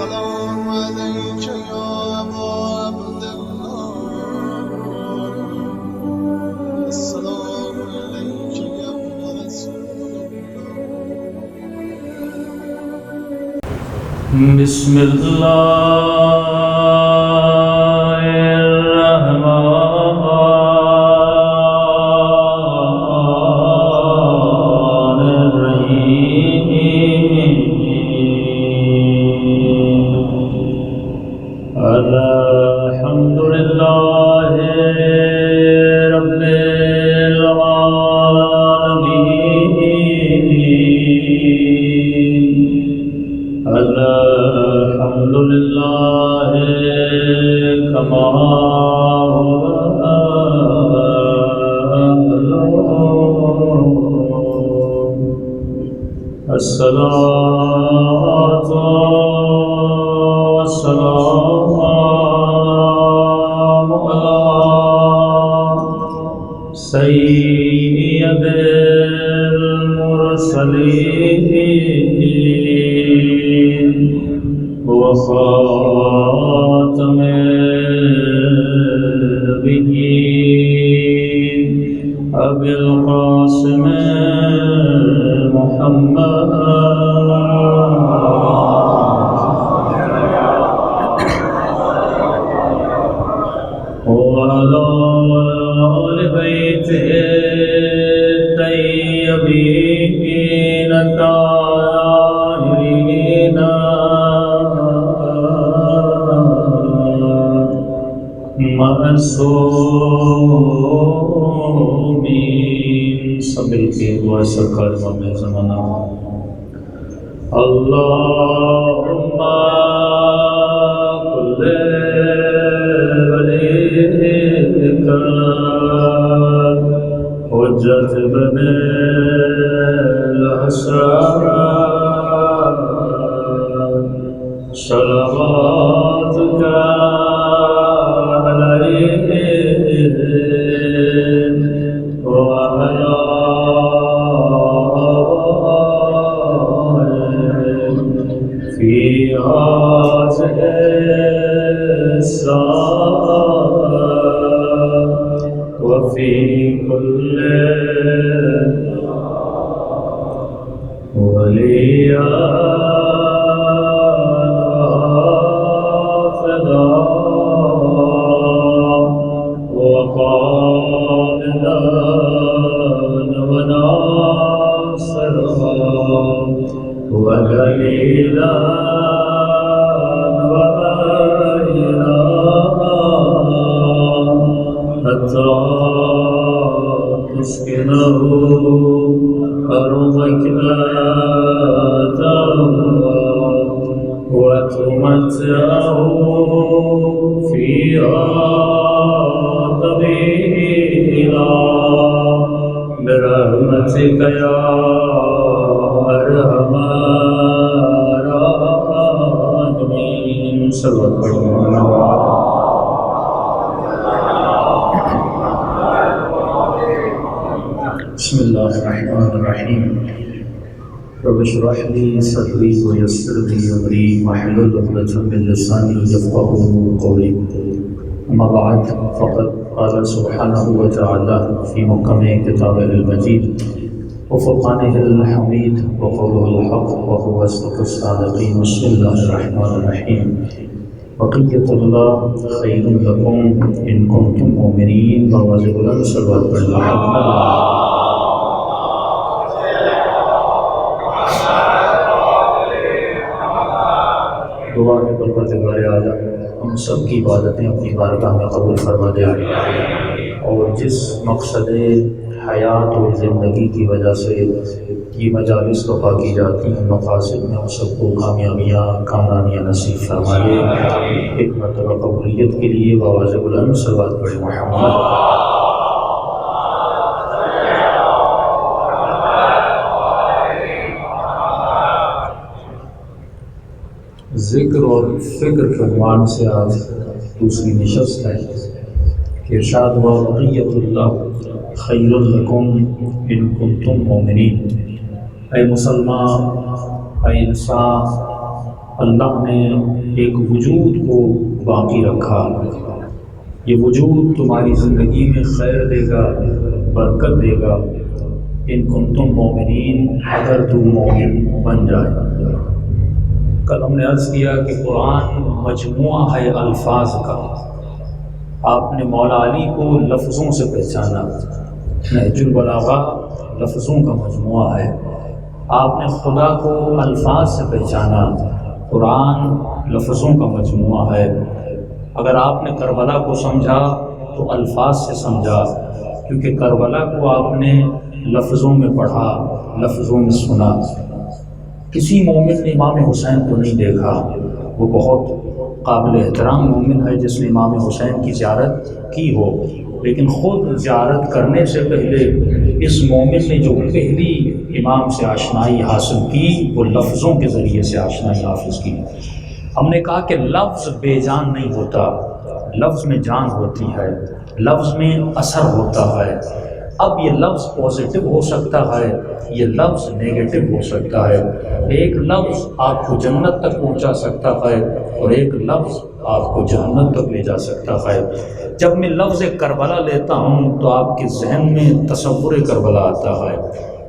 السلام عليك يا أبا عبد الله السلام عليك يا ابن رسول الله بسم الله الرحمن الرحيم الحمد لله رب العالمين الحمد لله كما الصلاة والسلام على سيد المرسلين وخاتم النبيين أبي القاسم محمد وعلى آل بيته الطيبين الطاهرين معصومين سبل کے دعا سرکار میں زمانہ اللہم کل ولیک حجت بن الحسن صلواتک وفي كل وليا وقائدا وناصرا ودليلا حتى تسكنه أرضك وتمتعه فيها طويلا برحمتك يا أرحم الراحمين صلى الله عليه وسلم. بسم الله الرحمن الرحيم رب اشرح لي صدري ويسر لي امري واحلل عقدة من لساني يفقهوا قولي. اما بعد فقد قال سبحانه وتعالى في محكم كتابه المجيد وفرقانه الحميد وقوله الحق وهو أصدق الصادقين. بسم الله الرحمن الرحيم بقية الله خير لكم إن كنتم مؤمنين. بواز بلند صلوات پڑھ لیں. دعا ہے پروردگار عالم ہم سب کی عبادتیں اپنی بارگاہ میں قبول فرما دے اور جس مقصد حیات اور زندگی کی وجہ سے یہ مجالس وفا کی جاتی ہیں مقاصد میں ہم سب کو کامیابیاں کامرانیاں نصیب فرما دے. ایک مرتبہ قبولیت کے لیے بآواز بلند صلوات پڑھیں. محمد ذکر اور فکر کے عنوان سے آج دوسری نشست ہے کہ ارشاد ہوا بقیۃ اللہ خیر لکم ان کنتم مؤمنین. اے مسلمان، اے انسان، اللہ نے ایک وجود کو باقی رکھا. یہ وجود تمہاری زندگی میں خیر دے گا، برکت دے گا ان کنتم مومنین، اگر تم مومن بن جائے. کل ہم نے عرض کیا کہ قرآن مجموعہ ہے الفاظ کا. آپ نے مولا علی کو لفظوں سے پہچانا، نہج البلاغہ لفظوں کا مجموعہ ہے. آپ نے خدا کو الفاظ سے پہچانا، قرآن لفظوں کا مجموعہ ہے. اگر آپ نے کربلا کو سمجھا تو الفاظ سے سمجھا، کیونکہ کربلا کو آپ نے لفظوں میں پڑھا، لفظوں میں سنا. کسی مومن نے امام حسین کو نہیں دیکھا، وہ بہت قابل احترام مومن ہے جس نے امام حسین کی زیارت کی ہو، لیکن خود زیارت کرنے سے پہلے اس مومن نے جو پہلی امام سے آشنائی حاصل کی وہ لفظوں کے ذریعے سے آشنائی حاصل کی. ہم نے کہا کہ لفظ بے جان نہیں ہوتا، لفظ میں جان ہوتی ہے، لفظ میں اثر ہوتا ہے. اب یہ لفظ پازیٹیو ہو سکتا ہے، یہ لفظ نیگیٹو ہو سکتا ہے. ایک لفظ آپ کو جنت تک پہنچا سکتا ہے اور ایک لفظ آپ کو جہنم تک لے جا سکتا ہے. جب میں لفظ کربلا لیتا ہوں تو آپ کے ذہن میں تصور کربلا آتا ہے،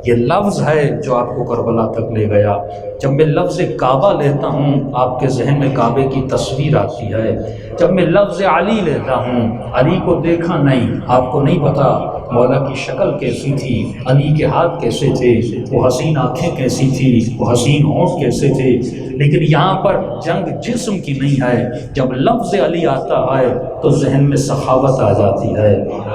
یہ لفظ ہے جو آپ کو کربلا تک لے گیا. جب میں لفظ کعبہ لیتا ہوں آپ کے ذہن میں کعبے کی تصویر آتی ہے. جب میں لفظ علی لیتا ہوں، علی کو دیکھا نہیں، آپ کو نہیں پتا مولا کی شکل کیسی تھی، علی کے ہاتھ کیسے تھے، وہ حسین آنکھیں کیسی تھی، وہ حسین ہونٹ کیسے تھے. لیکن یہاں پر جنگ جسم کی نہیں ہے. جب لفظ علی آتا ہے تو ذہن میں سخاوت آ جاتی ہے،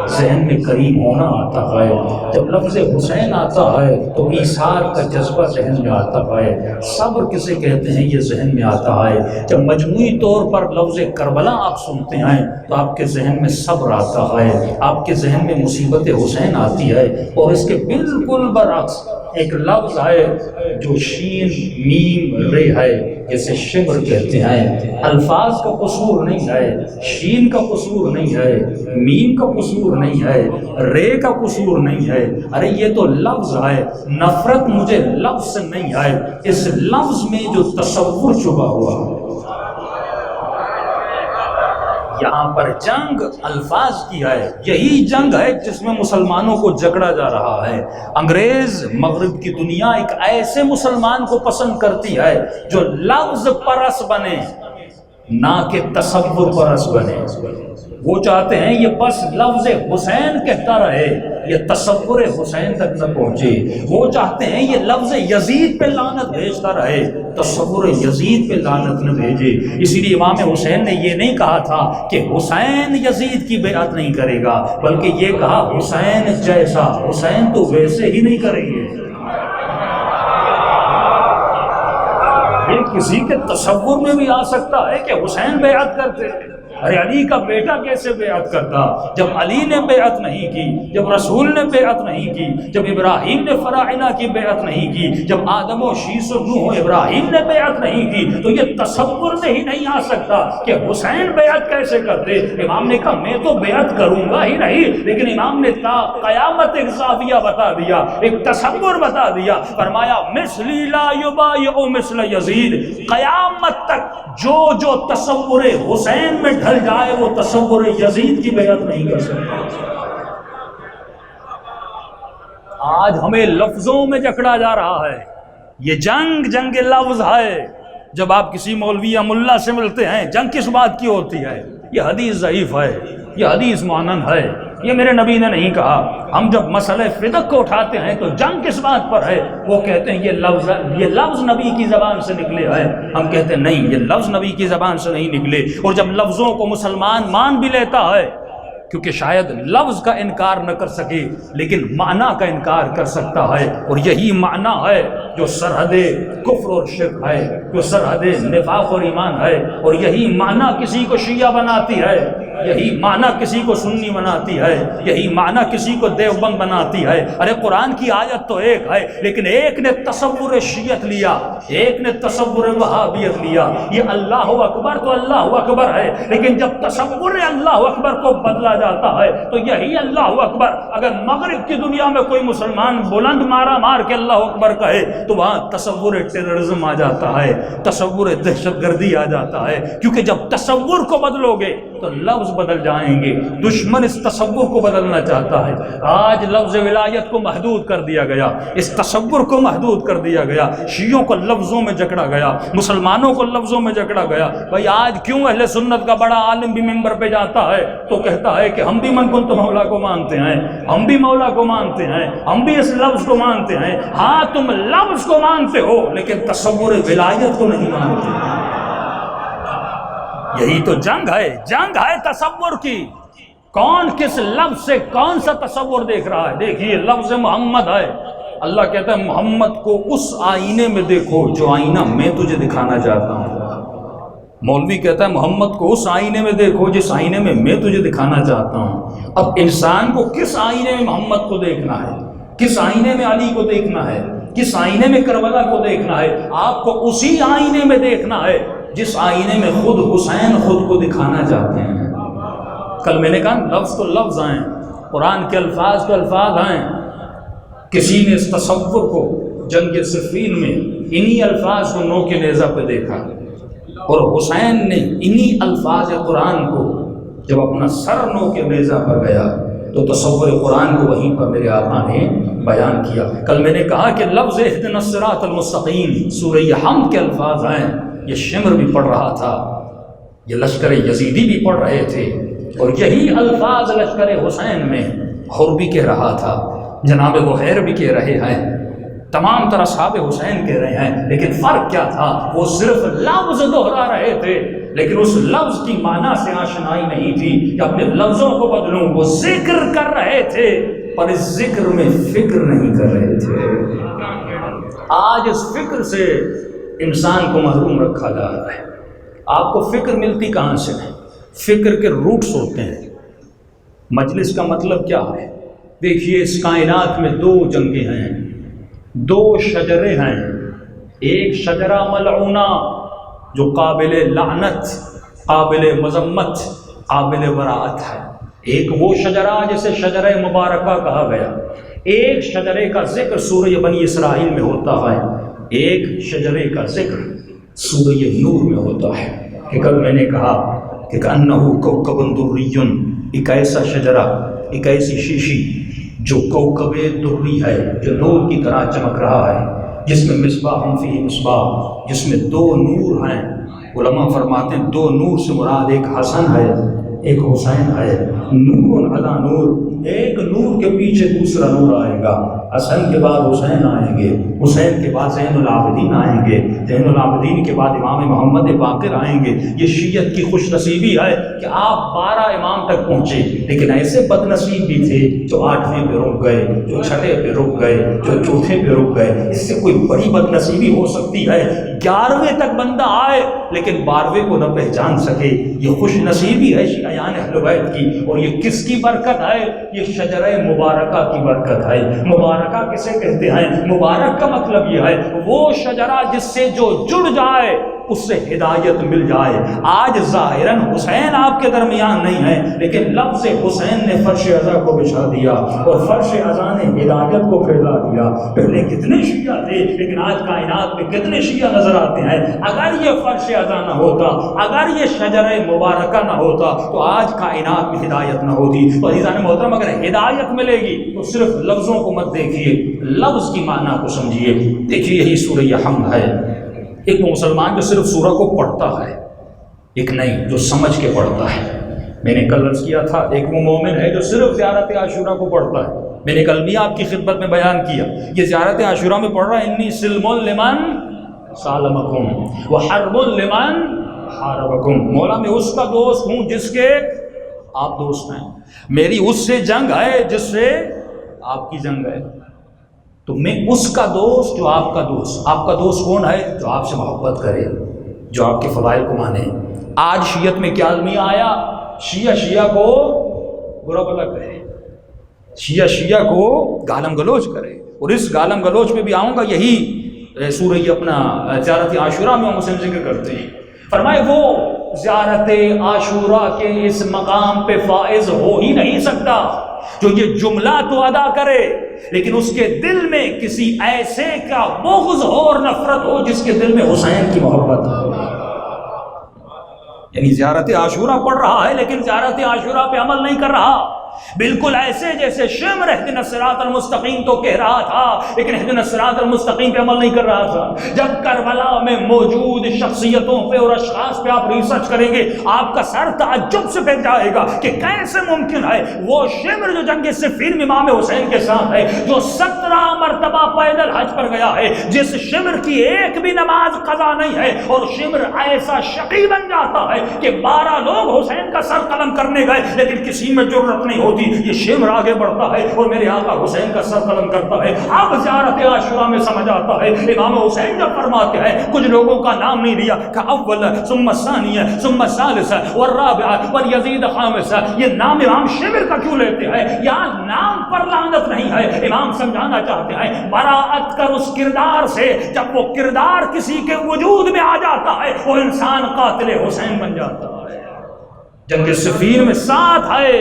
ذہن میں کریم ہونا آتا ہے. جب لفظ حسین آتا ہے تو ایثار کا جذبہ ذہن میں آتا ہے. صبر کسے کہتے ہیں یہ ذہن میں آتا ہے. جب مجموعی طور پر لفظ کربلا آپ سنتے ہیں تو آپ کے ذہن میں صبر آتا ہے، آپ کے ذہن میں مصیبت حسین آتی ہے. اور اس کے بالکل برعکس ایک لفظ ہے جو شین میم رے ہے، جسے شمر کہتے ہیں. الفاظ کا قصور نہیں ہے، شین کا قصور نہیں ہے، میم کا قصور نہیں ہے، رے کا قصور نہیں ہے. ارے یہ تو لفظ ہے. نفرت مجھے لفظ سے نہیں ہے، اس لفظ میں جو تصور چھپا ہوا ہے. یہاں پر جنگ الفاظ کی ہے، یہی جنگ ہے جس میں مسلمانوں کو جکڑا جا رہا ہے. انگریز مغرب کی دنیا ایک ایسے مسلمان کو پسند کرتی ہے جو لفظ پرس بنے نہ کہ تصور پرس بنے. وہ چاہتے ہیں یہ بس لفظ حسین کہتا رہے، یہ تصور حسین تک نہ پہنچے. وہ چاہتے ہیں یہ لفظ یزید پہ لعنت بھیجتا رہے، تصور یزید پہ لعنت نہ بھیجے. اسی لیے امام حسین نے یہ نہیں کہا تھا کہ حسین یزید کی بیعت نہیں کرے گا، بلکہ یہ کہا حسین جیسا، حسین تو ویسے ہی نہیں کریں گے. یہ کسی کے تصور میں بھی آ سکتا ہے کہ حسین بیعت کرتے. ارے علی کا بیٹا کیسے بیعت کرتا؟ جب علی نے بیعت نہیں کی، جب رسول نے بیعت نہیں کی، جب ابراہیم نے فراعنہ کی بیعت نہیں کی، جب آدم و شیس و نوح و ابراہیم نے بیعت نہیں کی، تو یہ تصور میں ہی نہیں آ سکتا کہ حسین بیعت کیسے کرتے. امام نے کہا میں تو بیعت کروں گا ہی نہیں، لیکن امام نے تا قیامت ایک زاویہ بتا دیا، ایک تصور بتا دیا. فرمایا مثلی لا یبایع مثل یزید. قیامت تک جو تصور حسین میں ڈھل جائے وہ تصور یزید کی بیعت نہیں کر سکتا. آج ہمیں لفظوں میں جکڑا جا رہا ہے. یہ جنگ لفظ ہے. جب آپ کسی مولوی یا ملا سے ملتے ہیں، جنگ کس بات کی ہوتی ہے؟ یہ حدیث ضعیف ہے، یہ حدیث معند ہے، یہ میرے نبی نے نہیں کہا. ہم جب مسئلہ فدق کو اٹھاتے ہیں تو جنگ کس بات پر ہے؟ وہ کہتے ہیں یہ لفظ نبی کی زبان سے نکلے ہے. ہم کہتے ہیں نہیں، یہ لفظ نبی کی زبان سے نہیں نکلے. اور جب لفظوں کو مسلمان مان بھی لیتا ہے، کیونکہ شاید لفظ کا انکار نہ کر سکے لیکن معنی کا انکار کر سکتا ہے. اور یہی معنی ہے جو سرحد کفر اور شرک ہے، جو سرحد نفاق اور ایمان ہے. اور یہی معنی کسی کو شیعہ بناتی ہے، یہی معنی کسی کو سنی بناتی ہے، یہی معنی کسی کو دیوبند بناتی ہے. ارے قرآن کی آیت تو ایک ہے، لیکن ایک نے تصور شیعت لیا، ایک نے تصور وہابیت لیا. یہ اللہ اکبر تو اللہ اکبر ہے، لیکن جب تصور اللہ اکبر کو بدلا جاتا ہے تو یہی اللہ اکبر. اگر مغرب کی دنیا میں کوئی مسلمان بلند مارا مار کے اللہ اکبر کہے تو وہاں تصور ٹیررزم آ جاتا ہے، تصور دہشت گردی آ جاتا ہے، کیونکہ جب تصور کو بدلو گے تو لفظ بدل جائیں گے۔ دشمن اس تصور کو بدلنا چاہتا ہے۔ آج لفظ ولایت کو محدود کر دیا گیا، اس تصور کو محدود کر دیا گیا، شیعوں کو لفظوں میں جکڑا گیا، مسلمانوں کو لفظوں میں جکڑا گیا۔ بھائی آج کیوں اہل سنت کا بڑا عالم بھی منبر پہ جاتا ہے تو کہتا ہے کہ ہم بھی من کنت مولا کو مانتے ہیں، ہم بھی مولا کو مانتے ہیں، ہم بھی اس لفظ کو مانتے ہیں۔ ہاں تم لفظ کو مانتے ہو لیکن تصور ولایت کو نہیں مانتے۔ یہی تو جنگ ہے تصور کی۔ کون کس لفظ سے کون سا تصور دیکھ رہا ہے؟ دیکھیے لفظ محمد ہے، اللہ کہتا ہے محمد کو اس آئینے میں دیکھو جو آئینہ میں تجھے دکھانا چاہتا ہوں۔ مولوی کہتا ہے محمد کو اس آئینے میں دیکھو جس آئینے میں میں تجھے دکھانا چاہتا ہوں۔ اب انسان کو کس آئینے میں محمد کو دیکھنا ہے، کس آئینے میں علی کو دیکھنا ہے، کس آئینے میں کربلا کو دیکھنا ہے؟ آپ کو اسی آئینے میں دیکھنا ہے جس آئینے میں خود حسین خود کو دکھانا چاہتے ہیں۔ کل میں نے کہا لفظ تو لفظ آئیں، قرآن کے الفاظ تو الفاظ آئیں۔ کسی نے اس تصور کو جنگ صفین میں انہی الفاظ کو نو کے نیزہ پہ دیکھا، اور حسین نے انہی الفاظ قرآن کو جب اپنا سر نو کے نیزہ پر گیا تو تصور قرآن کو وہیں پر میرے آقا نے بیان کیا۔ کل میں نے کہا کہ لفظ اہدنا الصراط المستقیم سورہ حمد کے الفاظ ہیں، یہ شمر بھی پڑھ رہا تھا، یہ لشکر یزیدی بھی پڑھ رہے تھے، اور یہی الفاظ لشکر حسین میں حر بھی کہہ رہا تھا، جناب بحیر بھی کہہ رہے ہیں، تمام طرح صحاب حسین کہہ رہے ہیں۔ لیکن فرق کیا تھا؟ وہ صرف لفظ دہرا رہے تھے لیکن اس لفظ کی معنی سے آشنائی نہیں تھی کہ اپنے لفظوں کو بدلوں۔ وہ ذکر کر رہے تھے پر اس ذکر میں فکر نہیں کر رہے تھے۔ آج اس فکر سے انسان کو محروم رکھا جا رہا ہے۔ آپ کو فکر ملتی کہاں سے ہے؟ فکر کے روٹس ہوتے ہیں۔ مجلس کا مطلب کیا ہے؟ دیکھیے اس کائنات میں دو جنگیں ہیں، دو شجرے ہیں۔ ایک شجرہ ملعونہ جو قابل لعنت، قابل مذمت، قابل براءت ہے۔ ایک وہ شجرہ جسے شجرہ مبارکہ کہا گیا۔ ایک شجرے کا ذکر سورہ بنی اسرائیل میں ہوتا ہے، ایک شجرے کا ذکر سورہ نور میں ہوتا ہے۔ کہ کل میں نے کہا کہ کأنہ کوکب دری، ایک ایسا شجرہ، ایک ایسی شیشی جو کوکب دری ہے، جو نور کی طرح چمک رہا ہے، جس میں مصباح فیہ مصباح، جس میں دو نور ہیں۔ علماء فرماتے ہیں دو نور سے مراد ایک حسن ہے ایک حسین ہے۔ نور علی نور، ایک نور کے پیچھے دوسرا نور آئے گا۔ حسن کے بعد حسین آئیں گے، حسین کے بعد زین العابدین آئیں گے، زین العابدین کے بعد امام محمد باقر آئیں گے۔ یہ شیعت کی خوش نصیبی ہے کہ آپ 12 امام تک پہنچے، لیکن ایسے بد نصیب بھی تھے جو 8ویں پہ رک گئے، جو 6 پہ رک گئے، جو 4 پہ رک گئے۔ اس سے کوئی بڑی بد نصیبی ہو سکتی ہے 11ویں تک بندہ آئے لیکن 12ویں کو نہ پہچان سکے۔ یہ خوش نصیبی ہے شیعیان اہل بیت کی، اور یہ کس کی برکت ہے؟ یہ شجرہ مبارکہ کی برکت ہے۔ مبارکہ کسے کہتے ہیں؟ مبارک کا مطلب یہ ہے وہ شجرہ جس سے جو جڑ جائے اس سے ہدایت مل جائے۔ آج ظاہراً حسین آپ کے درمیان نہیں ہے، لیکن لفظ حسین نے فرش عزا کو بچھا دیا اور فرش عزا نے ہدایت کو پھیلا دیا۔ پہلے کتنے شیعہ تھے لیکن آج کائنات میں کتنے شیعہ نظر آتے ہیں۔ اگر یہ فرش عزا نہ ہوتا، اگر یہ شجرہ مبارکہ نہ ہوتا تو آج کائنات میں ہدایت نہ ہوتی۔ اور عزیزان محترم اگر ہدایت ملے گی تو صرف لفظوں کو مت دیکھیے، لفظ کی معنی کو سمجھیے۔ دیکھیے یہی سورہ حمد ہے۔ ایک وہ مسلمان جو صرف سورہ کو پڑھتا ہے، ایک نہیں جو سمجھ کے پڑھتا ہے۔ میں نے کل عرض کیا تھا ایک وہ مومن ہے جو صرف زیارت عاشورہ کو پڑھتا ہے۔ میں نے کل بھی آپ کی خدمت میں بیان کیا، یہ زیارت عاشورہ میں پڑھ رہا ہے انی سلم لمن سالمکم وحرب لمن حاربکم۔ مولا میں اس کا دوست ہوں جس کے آپ دوست ہیں، میری اس سے جنگ ہے جس سے آپ کی جنگ ہے، تو میں اس کا دوست جو آپ کا دوست۔ آپ کا دوست کون ہے؟ جو آپ سے محبت کرے، جو آپ کے فضائل کو مانے۔ آج شیعت میں کیا المیہ آیا؟ شیعہ کو برا بھلا کہے، شیعہ کو گالم گلوچ کرے، اور اس گالم گلوچ میں بھی آؤں گا۔ یہی سورہ اپنا زیارت عاشورہ میں مسلم ذکر کرتے ہیں۔ فرمائے وہ زیارت عاشورہ کے اس مقام پہ فائز ہو ہی نہیں سکتا جو یہ جملہ تو ادا کرے لیکن اس کے دل میں کسی ایسے کا بغض ہو اور نفرت ہو جس کے دل میں حسین کی محبت ہو. یعنی زیارت عاشورہ پڑھ رہا ہے لیکن زیارت عاشورہ پہ عمل نہیں کر رہا. بالکل ایسے جیسے شمر اہدنا الصراط المستقیم تو کہہ رہا تھا لیکن اہدنا الصراط المستقیم پہ عمل نہیں کر رہا تھا. جب کربلا میں موجود شخصیتوں پہ اور اشخاص پہ آپ ریسرچ کریں گے آپ کا سر تعجب سے پھر جائے گا کہ کیسے ممکن ہے وہ شمر جو جنگ صفین امام حسین کے ساتھ ہے، جو 17 مرتبہ پیدل حج پر گیا ہے، جس شمر کی ایک بھی نماز قضا نہیں ہے، اور شمر ایسا شقی بن جاتا ہے کہ 12 لوگ حسین کا سر قلم کرنے گئے لیکن کسی میں جرأت نہیں ہوتی. یہ شمر آگے بڑھتا ہے اور میرے آقا حسین کا سر قلم کرتا ہے. اب زیارت عاشورہ میں سمجھ آتا ہے امام حسین جب فرماتے ہیں کچھ لوگوں کا نام نہیں لیا کہ اول ثم الثانیہ ثم الثالثہ والرابعہ والیزید خامسہ، یہ نام امام شمر کا کیوں لیتے ہیں؟ یہاں نام پر لعنت نہیں ہے. امام سمجھانا چاہتے ہیں براءت کر اس کردار سے، جب وہ کردار کسی کے وجود میں آ جاتا ہے وہ انسان قاتل حسین بن جاتا ہے. جنگ صفین میں ساتھ ہے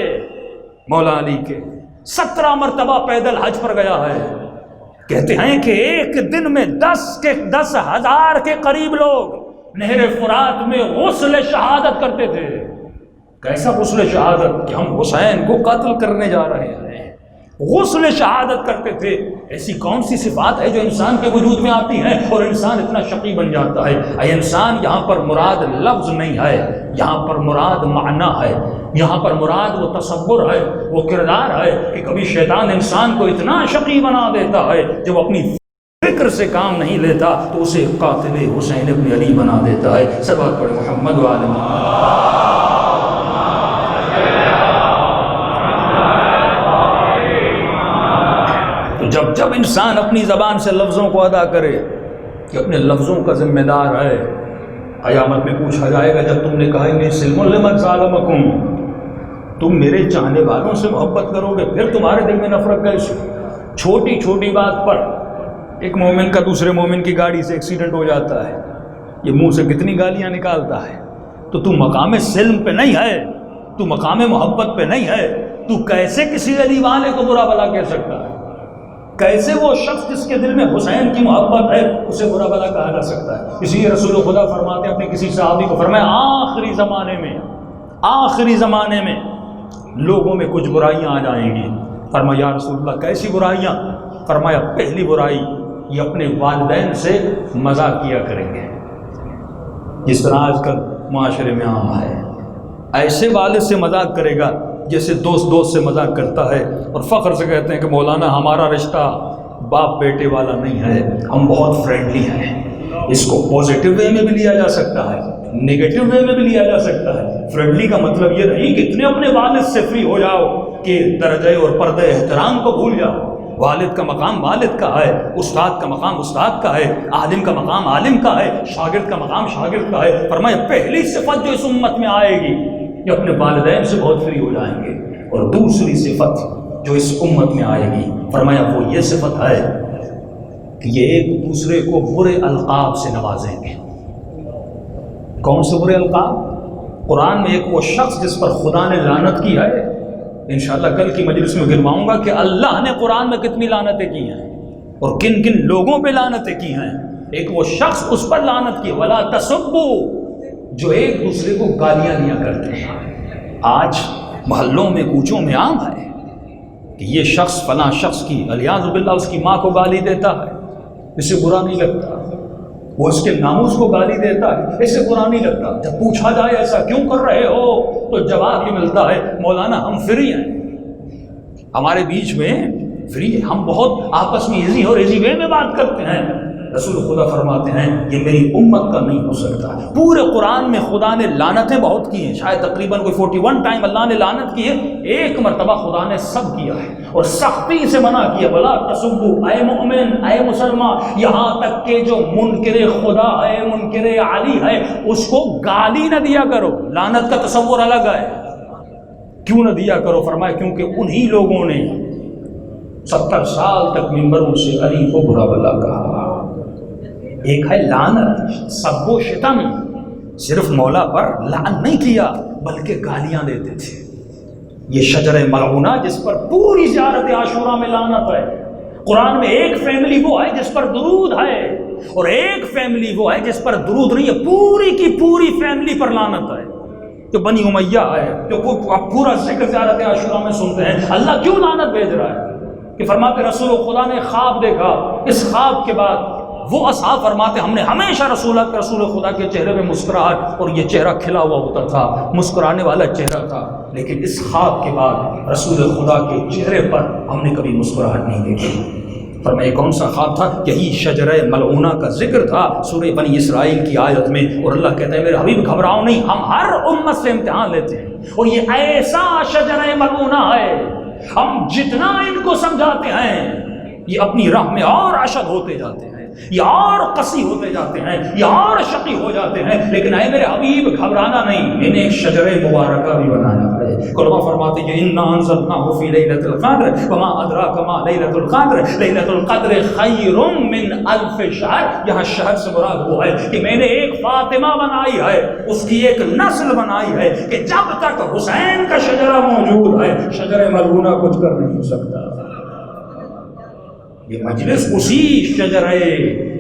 مولا علی کے، 17 مرتبہ پیدل حج پر گیا ہے. کہتے ہیں کہ ایک دن میں 10,000 کے قریب لوگ نہر فرات میں غسل شہادت کرتے تھے. کیسا غسل شہادت کہ ہم حسین کو قتل کرنے جا رہے ہیں. غسل شہادت کرتے تھے. ایسی کون سی صفات ہے جو انسان کے وجود میں آتی ہیں اور انسان اتنا شقی بن جاتا ہے؟ اے انسان، یہاں پر مراد لفظ نہیں ہے، یہاں پر مراد معنی ہے، یہاں پر مراد وہ تصور ہے، وہ کردار ہے کہ کبھی شیطان انسان کو اتنا شقی بنا دیتا ہے جب اپنی فکر سے کام نہیں لیتا تو اسے قاتل حسین ابن علی بنا دیتا ہے. سبحان پڑھ محمد و آل محمد. جب انسان اپنی زبان سے لفظوں کو ادا کرے کہ اپنے لفظوں کا ذمہ دار ہے، قیامت میں پوچھا جائے گا جب تم نے کہا میں سلم لمن ظالمکم، تم میرے چاہنے والوں سے محبت کرو گے پھر تمہارے دل میں نفرت کیسے؟ چھوٹی چھوٹی بات پر ایک مومن کا دوسرے مومن کی گاڑی سے ایکسیڈنٹ ہو جاتا ہے، یہ منہ سے کتنی گالیاں نکالتا ہے. تو تم مقام سلم پہ نہیں ہے، تو مقام محبت پہ نہیں ہے، تو کیسے کسی علی والے کو برا بھلا کہہ سکتا ہے؟ کیسے وہ شخص جس کے دل میں حسین کی محبت ہے اسے برا بھلا کہا جا سکتا ہے؟ اسی لیے رسول خدا فرماتے ہیں اپنے کسی صحابی کو، فرمایا آخری زمانے میں لوگوں میں کچھ برائیاں آ جائیں گی. فرمایا یا رسول اللہ کیسی برائیاں؟ فرمایا پہلی برائی یہ اپنے والدین سے مذاق کیا کریں گے، جس طرح آج کل معاشرے میں عام ہے. ایسے والد سے مذاق کرے گا جیسے دوست سے مذاق کرتا ہے اور فخر سے کہتے ہیں کہ مولانا ہمارا رشتہ باپ بیٹے والا نہیں ہے، ہم بہت فرینڈلی ہیں. اس کو پازیٹیو وے میں بھی لیا جا سکتا ہے، نیگیٹو وے میں بھی لیا جا سکتا ہے. فرینڈلی کا مطلب یہ نہیں کہ اتنے اپنے والد سے فری ہو جاؤ کہ درجے اور پردے احترام کو بھول جاؤ. والد کا مقام والد کا ہے، استاد کا مقام استاد کا ہے، عالم کا مقام عالم کا ہے، شاگرد کا مقام شاگرد کا ہے. فرمایا پہلی صفت جو اس امت میں آئے گی یہ اپنے والدین سے بہت فری ہو جائیں گے، اور دوسری صفت جو اس امت میں آئے گی فرمایا وہ یہ صفت ہے کہ یہ ایک دوسرے کو برے القاب سے نوازیں گے. کون سے برے القاب؟ قرآن میں ایک وہ شخص جس پر خدا نے لعنت کی ہے، انشاءاللہ کل کی مجلس میں گنواؤں گا کہ اللہ نے قرآن میں کتنی لعنتیں کی ہیں اور کن کن لوگوں پہ لعنتیں کی ہیں. ایک وہ شخص اس پر لعنت کی ولا تسبوا، جو ایک دوسرے کو گالیاں دیا کرتے ہیں. آج محلوں میں کوچوں میں عام ہے کہ یہ شخص فلاں شخص کی الیاذ باللہ اس کی ماں کو گالی دیتا ہے، اسے برا نہیں لگتا. وہ اس کے ناموس کو گالی دیتا ہے، اسے برا نہیں لگتا. جب پوچھا جائے ایسا کیوں کر رہے ہو تو جواب یہ ملتا ہے مولانا ہم فری ہیں، ہمارے بیچ میں فری ہے، ہم بہت آپس میں ایزی اور ایزی وے میں بات کرتے ہیں. رسول خدا فرماتے ہیں یہ میری امت کا نہیں ہو سکتا. پورے قرآن میں خدا نے لعنتیں بہت کی ہیں، شاید تقریباً کوئی 41 ٹائم اللہ نے لعنت کی ہے. ایک مرتبہ خدا نے سب کیا ہے اور سختی سے منع کیا، بلا تسبوا، اے مومن اے مسلمان، یہاں تک کہ جو منکر خدا ہے منکر علی ہے اس کو گالی نہ دیا کرو. لعنت کا تصور الگ ہے، کیوں نہ دیا کرو؟ فرمایا کیونکہ انہی لوگوں نے 70 سال تک منبروں سے علی کو برا بھلا کہا. ایک ہے لعنت، سب و شتم، صرف مولا پر لعن نہیں کیا بلکہ گالیاں دیتے تھے. یہ شجر ملعونہ جس پر پوری زیارت عاشورہ میں لعنت ہے. قرآن میں ایک فیملی وہ ہے جس پر درود ہے اور ایک فیملی وہ ہے جس پر درود نہیں ہے. پوری کی پوری فیملی پر لعنت ہے. جو بنی امیہ ہے جو پورا ذکر زیارت عاشورہ میں سنتے ہیں. اللہ کیوں لعنت بھیج رہا ہے؟ کہ فرماتے رسول خدا نے خواب دیکھا. اس خواب کے بعد وہ اصحاب فرماتے ہم نے ہمیشہ رسول خدا کے چہرے میں مسکراہٹ اور یہ چہرہ کھلا ہوا ہوتا تھا, مسکرانے والا چہرہ تھا, لیکن اس خواب کے بعد رسول خدا کے چہرے پر ہم نے کبھی مسکراہٹ نہیں دیکھی. فرمایا کون سا خواب تھا؟ یہی شجرہ ملعونہ کا ذکر تھا سورہ بنی اسرائیل کی آیت میں. اور اللہ کہتا ہے میرے حبیب گھبراؤ نہیں, ہم ہر امت سے امتحان لیتے ہیں اور یہ ایسا شجرہ ملعونہ ہے ہم جتنا ان کو سمجھاتے ہیں یہ اپنی راہ میں اور اشد ہوتے جاتے ہیں, یہ اور قسی ہوتے جاتے ہیں, یہ اور شقی ہو جاتے ہیں. لیکن اے میرے حبیب گھبرانا نہیں, میں نے ایک شجرہ مبارکہ بھی بنایا ہے. علماء فرماتے ہیں انا انزلناہ فی لیلۃ القدر وما ادراک ما لیلۃ القدر لیلۃ القدر خیر من الف شہر. یہاں شہر سے مراد وہ ہے کہ میں نے ایک فاطمہ بنائی ہے, اس کی ایک نسل بنائی ہے کہ جب تک حسین کا شجرہ موجود ہے شجرہ ملعونہ کچھ کر نہیں سکتا. یہ مجلس اسی شجرہ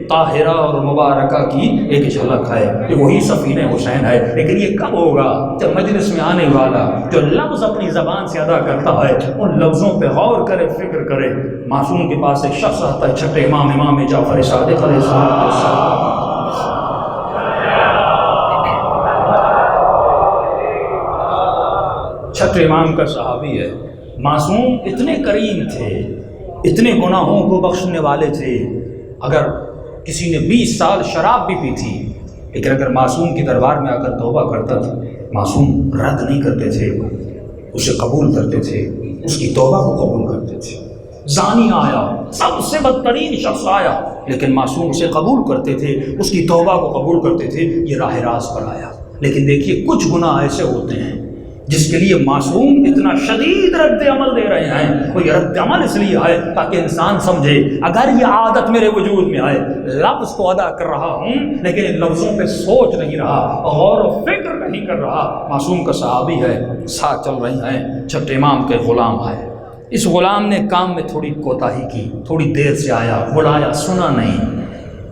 طاہرہ اور مبارکہ کی ایک جھلک ہے کہ وہی سفینہ حسین ہے. لیکن یہ کب ہوگا؟ جب مجلس میں آنے والا جو لفظ اپنی زبان سے ادا کرتا ہے ان لفظوں پہ غور کرے, فکر کرے. معصوم کے پاس ایک شخص آتا ہے, چھٹے امام جعفر صادق علیہ السلام. چھٹے امام کا صحابی ہے. معصوم اتنے کریم تھے, اتنے گناہوں کو بخشنے والے تھے. اگر کسی نے 20 سال شراب بھی پی تھی لیکن اگر معصوم کی دربار میں آ کر توبہ کرتا تھا معصوم رد نہیں کرتے تھے, اسے قبول کرتے تھے, اس کی توبہ کو قبول کرتے تھے. زانی آیا, سب سے بدترین شخص آیا, لیکن معصوم اسے قبول کرتے تھے, اس کی توبہ کو قبول کرتے تھے. یہ راہ راست پر آیا. لیکن دیکھیے کچھ گناہ ایسے ہوتے ہیں جس کے لیے معصوم اتنا شدید رد عمل دے رہے ہیں. وہ یہ رد عمل اس لیے ہے تاکہ انسان سمجھے اگر یہ عادت میرے وجود میں آئے, لفظ کو ادا کر رہا ہوں لیکن ان لفظوں پہ سوچ نہیں رہا, غور و فکر نہیں کر رہا. معصوم کا صحابی ہے, ساتھ چل رہے ہیں. چھٹے امام کے غلام آئے. اس غلام نے کام میں تھوڑی کوتاہی کی, تھوڑی دیر سے آیا, بلایا, سنا نہیں.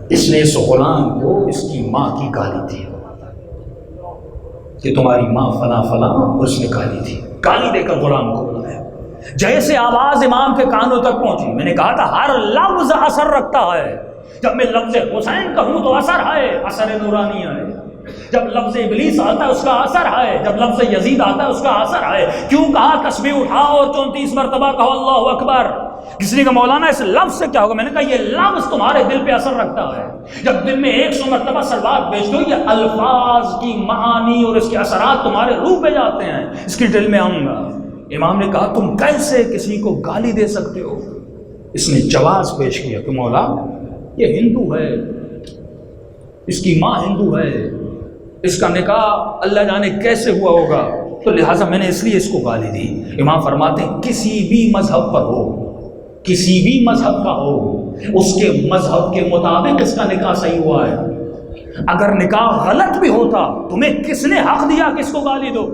اس نے اس غلام کو اس کی ماں کی گالی دی کہ تمہاری ماں فلاں فلاں, اور اس نے گالی تھی. گالی دے کر غلام کو بلایا. جیسے آواز امام کے کانوں تک پہنچی, میں نے کہا تھا ہر لفظ اثر رکھتا ہے. جب میں لفظ حسین کہوں تو اثر ہے, اثر نورانی ہے. جب لفظ ابلیس آتا ہے اس کا اثر ہے, جب لفظ یزید آتا ہے اس کا اثر ہے. کیوں کہا تسبیح اٹھاؤ اور 34 مرتبہ کہو اللہ اکبر. کسی نے کہا مولانا اس لفظ سے کیا ہوگا؟ میں نے کہا یہ لفظ تمہارے دل پہ اثر رکھتا ہے. جب دن میں 100 مرتبہ صلوات بیچ دو, یہ الفاظ کی معانی اور اس کے اثرات تمہارے روح پہ جاتے ہیں. اس کی دل میں آؤں گا. امام نے کہا تم کیسے کسی کو گالی دے سکتے ہو؟ اس نے جواز پیش کیا کہ مولا یہ ہندو ہے, اس کی ماں ہندو ہے, اس کا نکاح اللہ جانے کیسے ہوا ہوگا, تو لہٰذا میں نے اس لیے اس کو گالی دی. امام فرماتے ہیں کسی بھی مذہب پر ہو, کسی بھی مذہب کا ہو, اس کے مذہب کے مطابق اس کا نکاح صحیح ہوا ہے. اگر نکاح غلط بھی ہوتا تمہیں کس نے حق دیا کہ اس کو گالی دو؟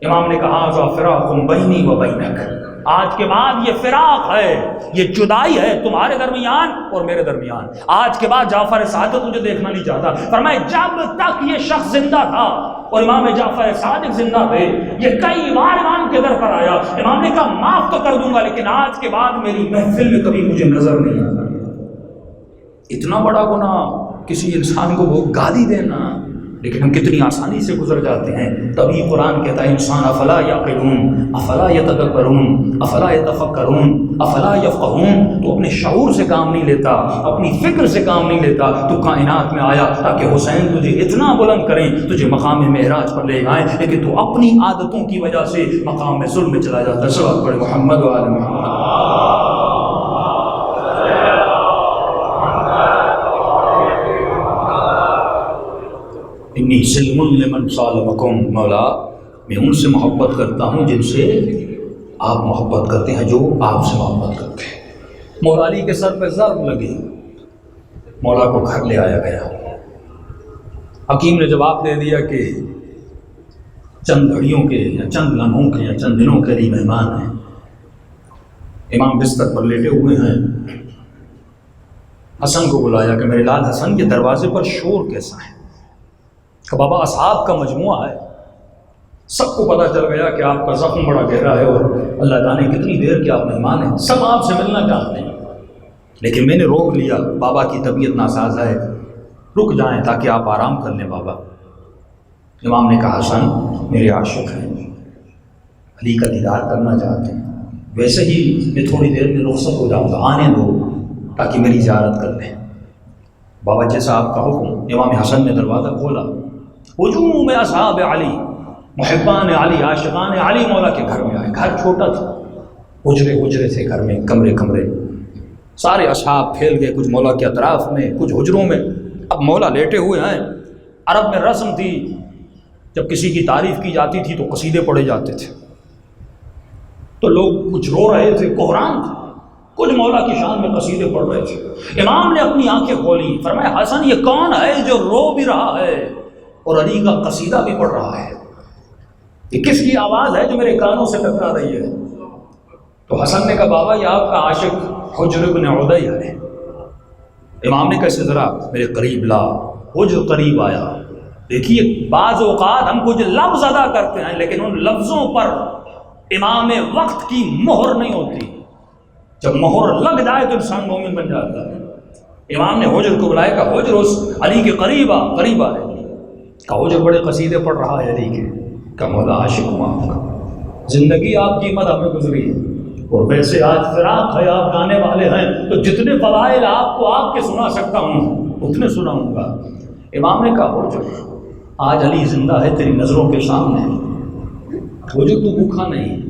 امام نے کہا ذا فراق بینی و بینک, آج کے بعد یہ فراق ہے, یہ جدائی ہے تمہارے درمیان اور میرے درمیان. آج کے بعد جعفر صادق تجھے دیکھنا نہیں چاہتا. فرمائے جب تک یہ شخص زندہ تھا اور امام جعفر صادق زندہ تھے, یہ کئی بار امام کے در پر آیا. امام نے کہا معاف تو کر دوں گا لیکن آج کے بعد میری محفل میں کبھی مجھے نظر نہیں آتا. اتنا بڑا گناہ کسی انسان کو وہ گالی دینا, لیکن ہم کتنی آسانی سے گزر جاتے ہیں. تبھی قرآن کہتا ہے انسان افلا یعقلون افلا یتدبرون افلا یتفکرون افلا یفقہون. تو اپنے شعور سے کام نہیں لیتا, اپنی فکر سے کام نہیں لیتا. تو کائنات میں آیا تاکہ حسین تجھے اتنا بلند کریں, تجھے مقام معراج پر لے آئیں, لیکن تو اپنی عادتوں کی وجہ سے مقام میں ظلم میں چلا جاتا ہے. صلوات پڑھے محمد و آل محمد. انی سلم لمن سالمکم, مولا میں ان سے محبت کرتا ہوں جن سے آپ محبت کرتے ہیں, جو آپ سے محبت کرتے ہیں. مولا علی کے سر پہ ضرب لگی, مولا کو گھر لے آیا گیا. حکیم نے جواب دے دیا کہ چند گھڑیوں کے یا چند لمحوں کے یا چند دنوں کے لیے مہمان ہیں. امام بستر پر لیٹے ہوئے ہیں. حسن کو بلایا کہ میرے لال حسن یہ دروازے پر شور کیسا ہے؟ کہ بابا اصحاب کا مجموعہ ہے، سب کو پتہ چل گیا کہ آپ کا زخم بڑا گہرا ہے اور اللہ جانے کتنی دیر کے آپ مہمان ہیں، سب آپ سے ملنا چاہتے ہیں. لیکن میں نے روک لیا، بابا کی طبیعت ناساز ہے، رک جائیں تاکہ آپ آرام کر لیں بابا. امام نے کہا حسن میرے عاشق ہیں، علی کا دیدار کرنا چاہتے ہیں، ویسے ہی میں تھوڑی دیر میں رخصت ہو جاؤں گا، آنے دو تاکہ میری زیارت کر لیں. بابا جیسا آپ کا حکم. امام حسن نے دروازہ کھولا. ہجوم اصحاب علی، محبان علی، عاشقان علی مولا کے گھر میں آئے. گھر چھوٹا تھا، حجرے تھے گھر میں، کمرے. سارے اصحاب پھیل گئے، کچھ مولا کے اطراف میں، کچھ حجروں میں. اب مولا لیٹے ہوئے ہیں. عرب میں رسم تھی جب کسی کی تعریف کی جاتی تھی تو قصیدے پڑھے جاتے تھے، تو لوگ کچھ رو رہے تھے، قرآن تھا، کچھ مولا کی شان میں قصیدے پڑھ رہے تھے. امام نے اپنی آنکھیں کھولی، فرمایا حسن یہ کون ہے جو رو بھی رہا ہے اور علی کا قصیدہ بھی پڑھ رہا ہے؟ یہ کس کی آواز ہے جو میرے کانوں سے ٹکرا رہی ہے؟ تو حسن نے کہا بابا یہ آپ کا عاشق حجر بن عدی ہے. امام نے کہا اسے ذرا میرے قریب لا. حجر قریب آیا. دیکھیے بعض اوقات ہم کچھ لفظ ادا کرتے ہیں لیکن ان لفظوں پر امام وقت کی مہر نہیں ہوتی. جب مہر لگ جائے تو انسان مومن بن جاتا ہے. امام نے حجر کو بلایا کہ حجر اس علی کے قریب آئے. کہ حجر بڑے قصیدے پڑھ رہا ہے علی کے. کہ مولا عاشق ہوں آپ کا، زندگی آپ کی مدح میں گزری ہے اور ویسے آج فراق ہے، آپ گانے والے ہیں تو جتنے فضائل آپ کو آپ کے سنا سکتا ہوں اتنے سناؤں گا. امام نے کہا حجر آج علی زندہ ہے تیری نظروں کے سامنے. حجر تو بھوکا نہیں،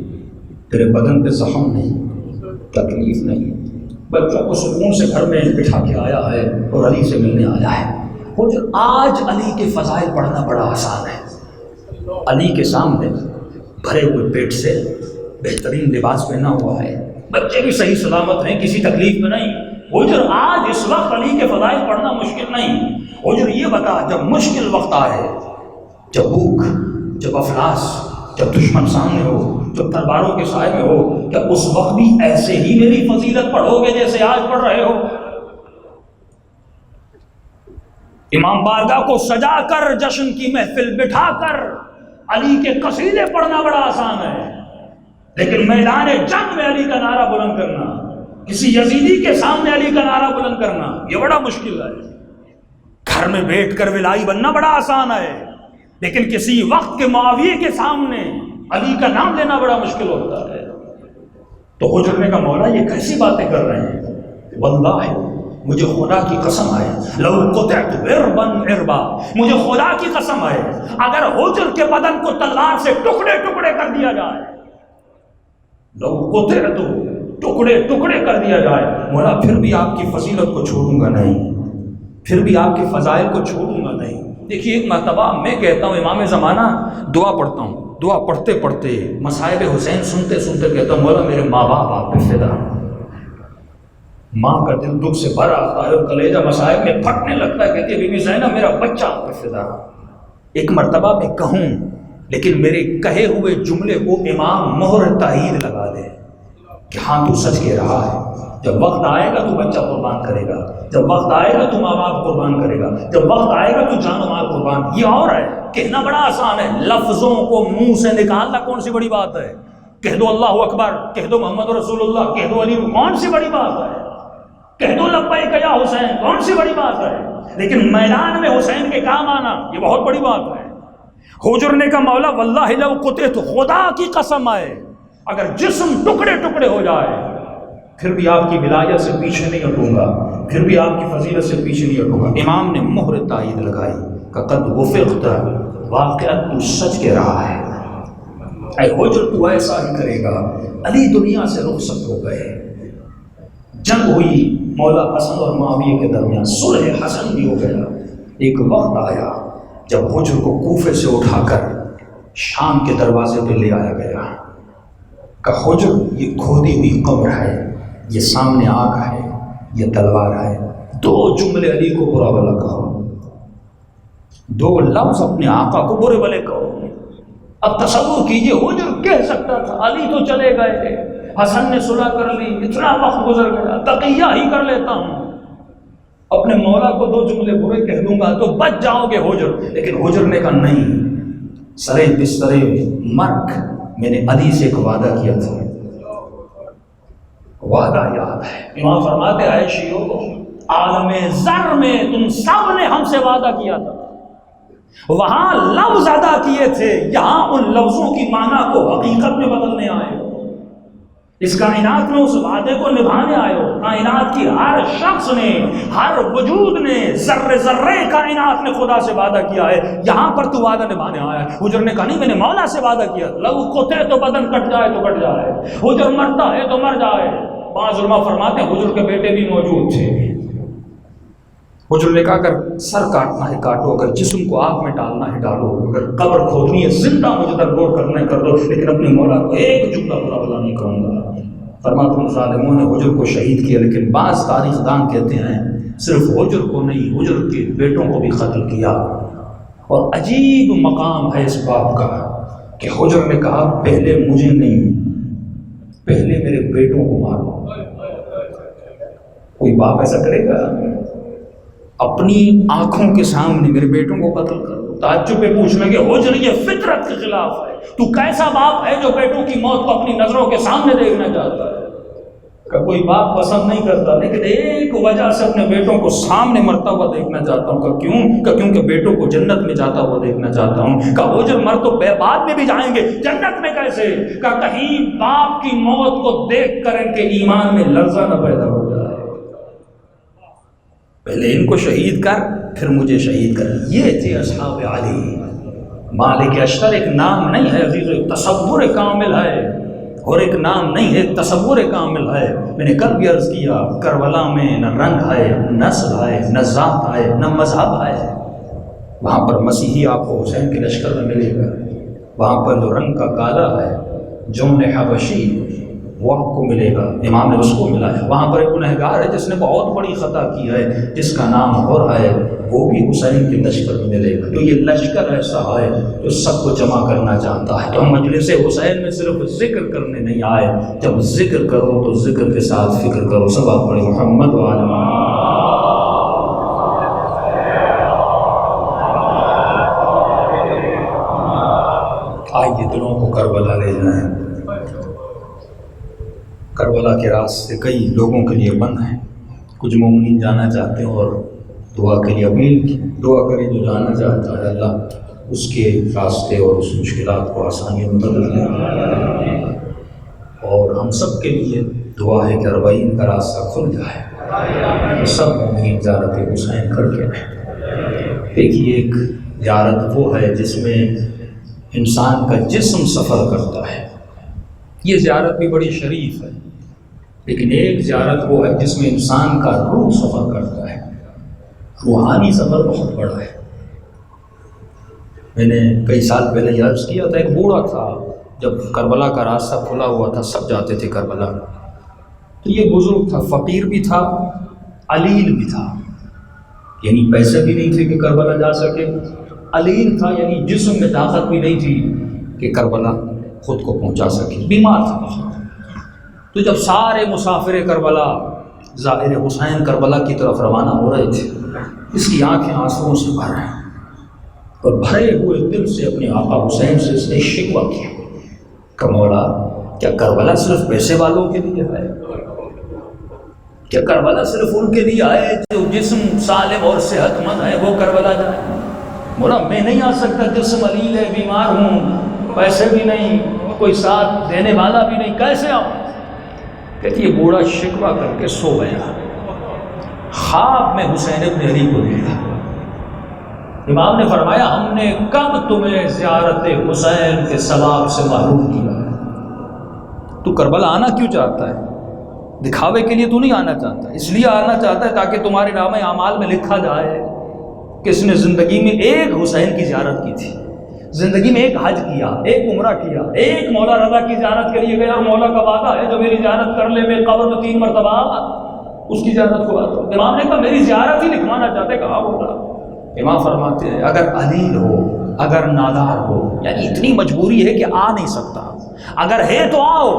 تیرے بدن پہ زخم نہیں، تکلیف نہیں، بچوں کو سکون سے گھر میں بٹھا کے آیا ہے اور علی سے ملنے آیا ہے. حجر آج علی کے فضائل پڑھنا بڑا آسان ہے. علی کے سامنے بھرے ہوئے پیٹ سے بہترین لباس پہنا ہوا ہے، بچے بھی صحیح سلامت ہیں، کسی تکلیف میں نہیں. حجر آج اس وقت علی کے فضائل پڑھنا مشکل نہیں. حجر یہ بتا جب مشکل وقت آئے، جب بھوک، جب افلاس، جب دشمن سامنے ہو، جب تلواروں کے سائے میں ہو، کیا اس وقت بھی ایسے ہی میری فضیلت پڑھو گے جیسے آج پڑھ رہے ہو؟ امام بارگاہ کو سجا کر، جشن کی محفل بٹھا کر علی کے قصیدے پڑھنا بڑا آسان ہے، لیکن میدان جنگ میں علی کا نعرہ بلند کرنا، کسی یزیدی کے سامنے علی کا نعرہ بلند کرنا یہ بڑا مشکل ہے. گھر میں بیٹھ کر ولائی بننا بڑا آسان ہے، لیکن کسی وقت کے معاویہ کے سامنے علی کا نام لینا بڑا مشکل ہوتا ہے. تو حجر نے کہا مولا یہ کیسی باتیں کر رہے ہیں؟ واللہ مجھے خدا کی قسم ہے، لو قطعت عربا عربا، مجھے خدا کی قسم ہے اگر حجر کے بدن کو تلوار سے ٹکڑے ٹکڑے کر دیا جائے، لو قطعت ٹکڑے ٹکڑے کر دیا جائے، مولا پھر بھی آپ کی فضیلت کو چھوڑوں گا نہیں، پھر بھی آپ کے فضائل کو چھوڑوں گا نہیں. دیکھیے ایک مرتبہ میں کہتا ہوں امام زمانہ دعا پڑھتا ہوں، دعا پڑھتے پڑھتے مصائب حسین سنتے سنتے کہتا ہوں مولا میرے ماں باپ آپ پہ فدا. ماں کا دل دکھ سے بھر آتا ہے اور کلیجہ مصائب میں پھٹنے لگتا ہے، کہتی ہے بی بی زینب میرا بچہ آپ پہ فدا. ایک مرتبہ میں کہوں لیکن میرے کہے ہوئے جملے کو امام مہر تائید لگا دے کہ ہاں تو سچ کہہ رہا ہے. جب وقت آئے گا تو بچہ قربان کرے گا، جب وقت آئے گا تو ماں باپ قربان کرے گا، جب وقت آئے گا تو جان و مال قربان. یہ اور ہے، کہنا بڑا آسان ہے، لفظوں کو منہ سے نکالنا کون سی بڑی بات ہے؟ کہہ دو اللہ اکبر، کہہ دو محمد رسول اللہ، کہہ دو علی، کون سی بڑی بات ہے؟ کہہ دو لبیک یا حسین، کون سی بڑی بات ہے؟ لیکن میدان میں حسین کے کام آنا یہ بہت بڑی بات ہے. حجر نے کہا مولا واللہ لو قطعت، خدا کی قسم ہے اگر جسم ٹکڑے ٹکڑے ہو جائے پھر بھی آپ کی ولایت سے پیچھے نہیں ہٹوں گا، پھر بھی آپ کی فضیلت سے پیچھے نہیں ہٹوں گا. امام نے مہر تائید لگائی کہ قد وفقت، واقعات تو سچ کہہ رہا ہے. اے حجر تو ایسا ہی کرے گا. علی دنیا سے رخصت ہو گئے، جنگ ہوئی مولا حسن اور معاویہ کے درمیان، صلح حسن بھی ہو گیا. ایک وقت آیا جب حجر کو کوفے سے اٹھا کر شام کے دروازے پہ لے آیا گیا کہ حجر یہ کھودی ہوئی قبر ہے، یہ سامنے آگ ہے، یہ تلوار ہے. دو جملے علی کو برا بھلا کہو، دو لفظ اپنے آقا کو برے بھلے کہو. اب تصور کیجئے حجر کہہ سکتا تھا علی تو چلے گئے، حسن نے صلح کر لی، اتنا وقت گزر گیا، تقیہ ہی کر لیتا ہوں، اپنے مولا کو دو جملے برے کہہ دوں گا تو بچ جاؤ گے حجر۔ لیکن حجر نے کہا نہیں، سرے بسترے مرگ میں نے علی سے ایک وعدہ کیا تھا، وعدہ یاد ہے۔ امام فرماتے ہیں شیعوں کو عالم ذر میں تم سب نے ہم سے وعدہ کیا تھا، وہاں لفظ ادا کیے تھے، یہاں ان لفظوں کی معنی کو حقیقت میں بدلنے آئے ہو، اس کائنات میں اس وعدے کو نبھانے آئے ہو۔ کائنات کی ہر شخص نے، ہر وجود نے، ذرے ذرے کائنات نے خدا سے وعدہ کیا ہے، یہاں پر تو وعدہ نبھانے آیا ہے۔ حجر نے کہا نہیں، میں نے مولا سے وعدہ کیا، لو قطع تو بدن کٹ جائے تو کٹ جائے، حجر مرتا ہے تو مر جائے۔ بعض علماء فرماتے ہیں حجر کے بیٹے بھی موجود تھے، حجر نے کہا اگر سر کاٹنا ہے کاٹو، اگر جسم کو آگ میں ڈالنا ہے ڈالو، اگر قبر کھودنی ہے زندہ مجھے تک غور کرنا ہے کر دو، لیکن اپنے مولا کو ایک جملہ برا بلا نہیں کہوں گا۔ فرماتے ہیں ظالموں نے حجر کو شہید کیا، لیکن بعض تاریخ دان کہتے ہیں صرف حجر کو نہیں، حجر کے بیٹوں کو بھی قتل کیا۔ اور عجیب مقام ہے اس بات کا کہ حجر نے کہا پہلے مجھے نہیں، پہلے میرے بیٹوں کو مارو۔ کوئی باپ ایسا کرے گا؟ اپنی آنکھوں کے سامنے میرے بیٹوں کو قتل کرو۔ تعجب پہ پوچھنا کہ حجر یہ فطرت کے خلاف ہے، تو کیسا باپ ہے جو بیٹوں کی موت کو اپنی نظروں کے سامنے دیکھنا چاہتا ہے؟ کہ کوئی باپ پسند نہیں کرتا، لیکن ایک وجہ سے اپنے بیٹوں کو سامنے مرتا ہوا دیکھنا چاہتا ہوں۔ کہ کیوں؟ کہ کیونکہ بیٹوں کو جنت میں جاتا ہوا دیکھنا چاہتا ہوں۔ کہ حجر مر تو بعد میں بھی جائیں گے، جنت میں کیسے؟ کہ کہیں باپ کی موت کو دیکھ کر ان کے ایمان میں لرزہ نہ پیدا ہو جائے، پہلے ان کو شہید کر پھر مجھے شہید کر۔ یہ تھے اصحاب علی۔ مالک اشتر ایک نام نہیں ہے عزیز، ایک تصور کامل ہے، اور ایک نام نہیں ہے، ایک تصور کامل ہے۔ میں نے کل بھی عرض کیا کربلا میں نہ رنگ ہے، نہ نسل ہے، نہ ذات ہے، نہ مذہب ہے۔ وہاں پر مسیحی آپ کو حسین کے لشکر میں ملے گا، وہاں پر جو رنگ کا کالا ہے جون حبشی وہ آپ کو ملے گا، امام نے اس کو ملا ہے۔ وہاں پر ایک گنہگار ہے جس نے بہت بڑی خطا کی ہے، جس کا نام ہور ہے، وہ بھی حسین کے لشکر میں ملے گا۔ تو یہ لشکر ایسا ہے جو سب کو جمع کرنا چاہتا ہے۔ تو ہم مجلس حسین میں صرف ذکر کرنے نہیں آئے، جب ذکر کرو تو ذکر کے ساتھ فکر کرو۔ سب آپ پڑھیں محمد و آل محمد۔ آئیے دلوں کو کربلا لے جائیں۔ کربلا کے راستے کئی لوگوں کے لیے بند ہیں، کچھ مومنین جانا چاہتے ہیں اور دعا کے لیے اپیل کی، دعا کریں جو جانا چاہتا ہے اللہ اس کے راستے اور اس مشکلات کو آسانیوں میں بدل دے۔ اور ہم سب کے لیے دعا ہے کہ 40 کا راستہ کھل جائے، سب مومنین زیارت حسین کر کے رہیں۔ دیکھیے ایک زیارت وہ ہے جس میں انسان کا جسم سفر کرتا ہے، یہ زیارت بھی بڑی شریف ہے، لیکن ایک زیارت وہ ہے جس میں انسان کا روح سفر کرتا ہے، روحانی سفر بہت بڑا ہے۔ میں نے کئی سال پہلے یہ عرض کیا تھا، ایک بوڑھا تھا، جب کربلا کا راستہ کھلا ہوا تھا سب جاتے تھے کربلا، تو یہ بزرگ تھا، فقیر بھی تھا، علیل بھی تھا، یعنی پیسے بھی نہیں تھے کہ کربلا جا سکے، علیل تھا یعنی جسم میں طاقت بھی نہیں تھی کہ کربلا خود کو پہنچا سکے، بیمار تھا بہت۔ تو جب سارے مسافر کربلا زائر حسین کربلا کی طرف روانہ ہو رہے تھے، اس کی آنکھیں آنسوؤں سے بھر ہیں، اور بھرے ہوئے دل سے اپنے آقا حسین سے اس نے شکوہ کیا کہ مولا کیا کربلا صرف پیسے والوں کے لیے ہے؟ کیا کربلا صرف ان کے لیے ہے جو جسم سالم اور صحت مند ہے وہ کربلا جائے؟ مولا میں نہیں آ سکتا، جسم علیل ہے، بیمار ہوں، پیسے بھی نہیں، کوئی ساتھ دینے والا بھی نہیں، کیسے آؤں؟ کہتی یہ بوڑھا شکوہ کر کے سو گیا، خواب میں حسین ابن علی کو دیکھا۔ امام نے فرمایا ہم نے کب تمہیں زیارت حسین کے ثواب سے محروم کیا؟ تو کربلا آنا کیوں چاہتا ہے؟ دکھاوے کے لیے تو نہیں آنا چاہتا، اس لیے آنا چاہتا ہے تاکہ تمہارے نامہ اعمال میں لکھا جائے کہ اس نے زندگی میں ایک حسین کی زیارت کی تھی، زندگی میں ایک حج کیا، ایک عمرہ کیا، ایک مولا رضا کی زیارت کے لیے گیا، اور مولا کا وعدہ ہے جو میری زیارت کر لے میں قبر میں 3 مرتبہ اس کی زیارت کو آتا ہوں۔ امام نے کہا میری زیارت ہی لکھوانا چاہتے، کہا ہوگا؟ امام فرماتے ہیں اگر علیل ہو اگر نادار ہو، یعنی اتنی مجبوری ہے کہ آ نہیں سکتا، اگر ہے تو آؤ،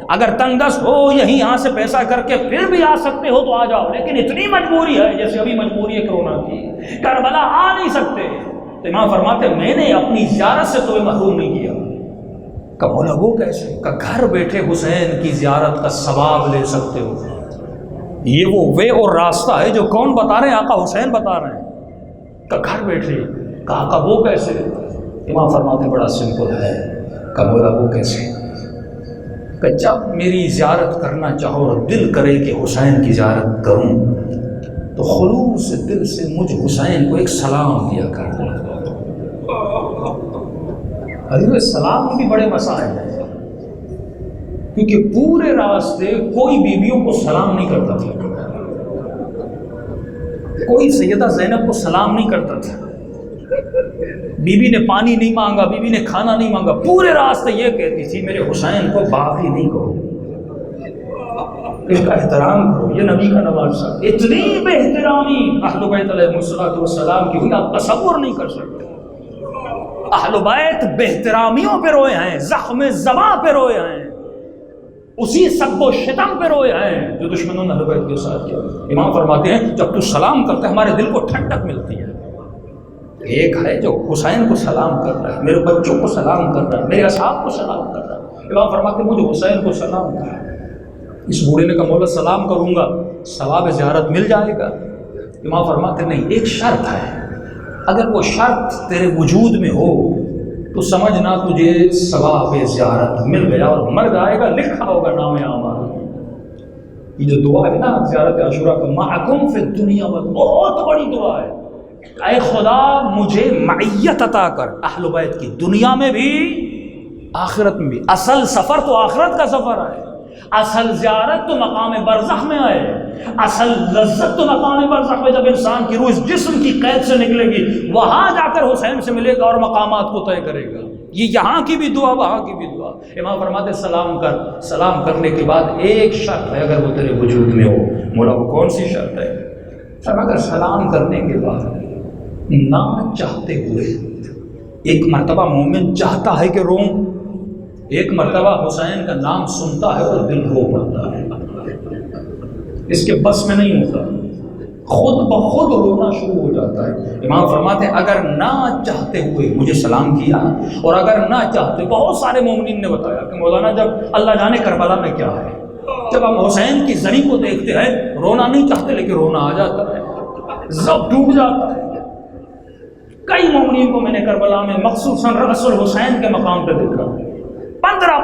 اگر تنگ دست ہو یہاں سے پیسہ کر کے پھر بھی آ سکتے ہو تو آ جاؤ، لیکن اتنی مجبوری ہے جیسے ابھی مجبوری ہے کرونا کی، کربلا آ نہیں سکتے، تو امام فرماتے میں نے اپنی زیارت سے تمہیں محروم نہیں کیا۔ کہ مولا وہ کیسے؟ کہ گھر بیٹھے حسین کی زیارت کا ثواب لے سکتے ہو۔ یہ وہ وے اور راستہ ہے جو کون بتا رہے ہیں؟ آقا حسین بتا رہے ہیں کہ گھر بیٹھے۔ کہ آقا وہ کیسے؟ امام فرماتے بڑا سمپل ہے۔ کہ مولا وہ کیسے؟ کہ جب میری زیارت کرنا چاہو اور دل کرے کہ حسین کی زیارت کروں تو خلوص دل سے مجھ حسین کو ایک سلام دیا کر۔ حضرت سلام میں بھی بڑے مسائل ہیں، کیونکہ پورے راستے کوئی بیویوں کو سلام نہیں کرتا تھا، کوئی سیدہ زینب کو سلام نہیں کرتا تھا، بیوی نے پانی نہیں مانگا، بیوی نے کھانا نہیں مانگا، پورے راستے یہ کہتی تھی میرے حسین کو باقی نہیں کہو، ان کا احترام کرو، یہ نبی کا نواسہ۔ اتنی بے احترامی اہل بیت علیہ السلام کی ہوئی آپ تصور نہیں کر سکتے۔ اہل بیت بے احترامیوں پہ روئے ہیں، زخم زباں پہ روئے ہیں، اسی سب و شتم پہ روئے ہیں جو دشمنوں نے اہل بیت کے ساتھ کیا۔ امام فرماتے ہیں جب تو سلام کرتا ہے ہمارے دل کو ٹھنڈک ملتی ہے۔ ایک ہے جو حسین کو سلام کر رہا ہے، میرے بچوں کو سلام کر رہا ہے، میرے اصحاب کو سلام کر رہا ہے۔ امام فرماتے ہیں مجھے حسین کو سلام کر رہا ہے۔ اس بوڑھے نے کہا مولا سلام کروں گا ثواب زیارت مل جائے گا؟ امام فرماتے نہیں، ایک شرط ہے، اگر وہ شرط تیرے وجود میں ہو تو سمجھنا تجھے ثواب زیارت مل گیا، اور مر جائے گا لکھا ہوگا نام اعمال۔ یہ جو دعا ہے نا زیارت عاشورہ کا، معکم فی الدنیا، بہت بڑی دعا ہے۔ اے خدا مجھے معیت عطا کر اہل بیت کی، دنیا میں بھی آخرت میں بھی۔ اصل سفر تو آخرت کا سفر ہے، اصل زیارت تو مقام برزخ میں آئے، اصل لذت تو مقام برزخ میں، جب انسان کی روح اس جسم کی قید سے نکلے گی وہاں جا کر حسین سے ملے گا اور مقامات کو طے کرے گا۔ یہ یہاں کی بھی دعا وہاں کی بھی دعا۔ امام فرماتے سلام کر، سلام کرنے کے بعد ایک شرط ہے اگر وہ تیرے وجود میں ہو۔ مولا وہ کون سی شرط ہے؟ اگر سلام کرنے کے بعد نہ چاہتے ہوئے، ایک مرتبہ مومن چاہتا ہے کہ روم، ایک مرتبہ حسین کا نام سنتا ہے اور دل رو پڑتا ہے، اس کے بس میں نہیں ہوتا، خود بخود رونا شروع ہو جاتا ہے۔ امام فرماتے ہیں اگر نہ چاہتے ہوئے مجھے سلام کیا، اور اگر نہ چاہتے، بہت سارے مومنین نے بتایا کہ مولانا جب اللہ جانے کربلا میں کیا ہے، جب ہم حسین کی زری کو دیکھتے ہیں رونا نہیں چاہتے لیکن رونا آ جاتا ہے، ضب ڈوب جاتا ہے۔ کئی مومنین کو میں نے کربلا میں مخصوصاً رأس الحسین کے مقام پہ دیکھا،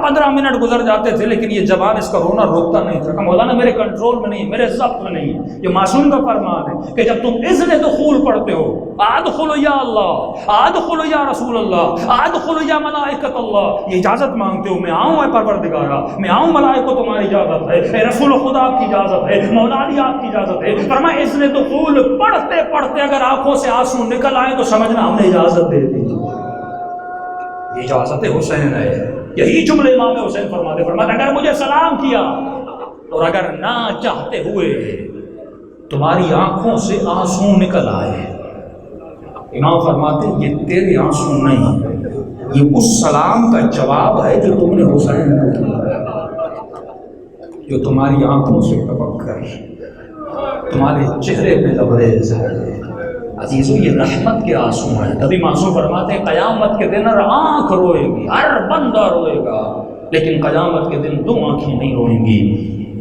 15 منٹ گزر جاتے تھے لیکن یہ زبان اس کا رونا روکتا نہیں تھا کہ مولانا میرے کنٹرول میں نہیں، میرے ضبط میں نہیں۔ یہ معصوم کا فرمان ہے کہ جب تم اذن دخول پڑھتے ہو، ادخلوا یا اللہ، ادخلوا یا رسول اللہ، ادخلوا یا ملائکۃ اللہ، یہ اجازت مانگتے ہو، میں آؤں اے پروردگارا، میں آؤں ملائکہ تمہاری اجازت ہے، اے رسول خدا آپ کی اجازت ہے، مولا علی آپ کی اجازت ہے۔ فرمایا اذن دخول پڑھتے پڑھتے اگر آنکھوں سے آنسو نکل آئے تو سمجھنا ہم نے اجازت دے دی، یہ اجازت حسین ہے۔ یہی جملے امام حسین فرماتے اگر مجھے سلام کیا اور اگر نہ چاہتے ہوئے تمہاری آنکھوں سے آنسو نکل آئے، امام فرماتے یہ تیرے آنسو نہیں، یہ اس سلام کا جواب ہے جو تم نے حسین کو کیا، جو تمہاری آنکھوں سے ٹپک کر تمہارے چہرے پہ لبریز ہے۔ عزیزو یہ رحمت کے آنسو ہیں، تبھی معصوم فرماتے ہیں قیامت کے دن ہر آنکھ روئے گی، ہر بندہ روئے گا، لیکن قیامت کے دن 2 آنکھیں نہیں روئیں گی۔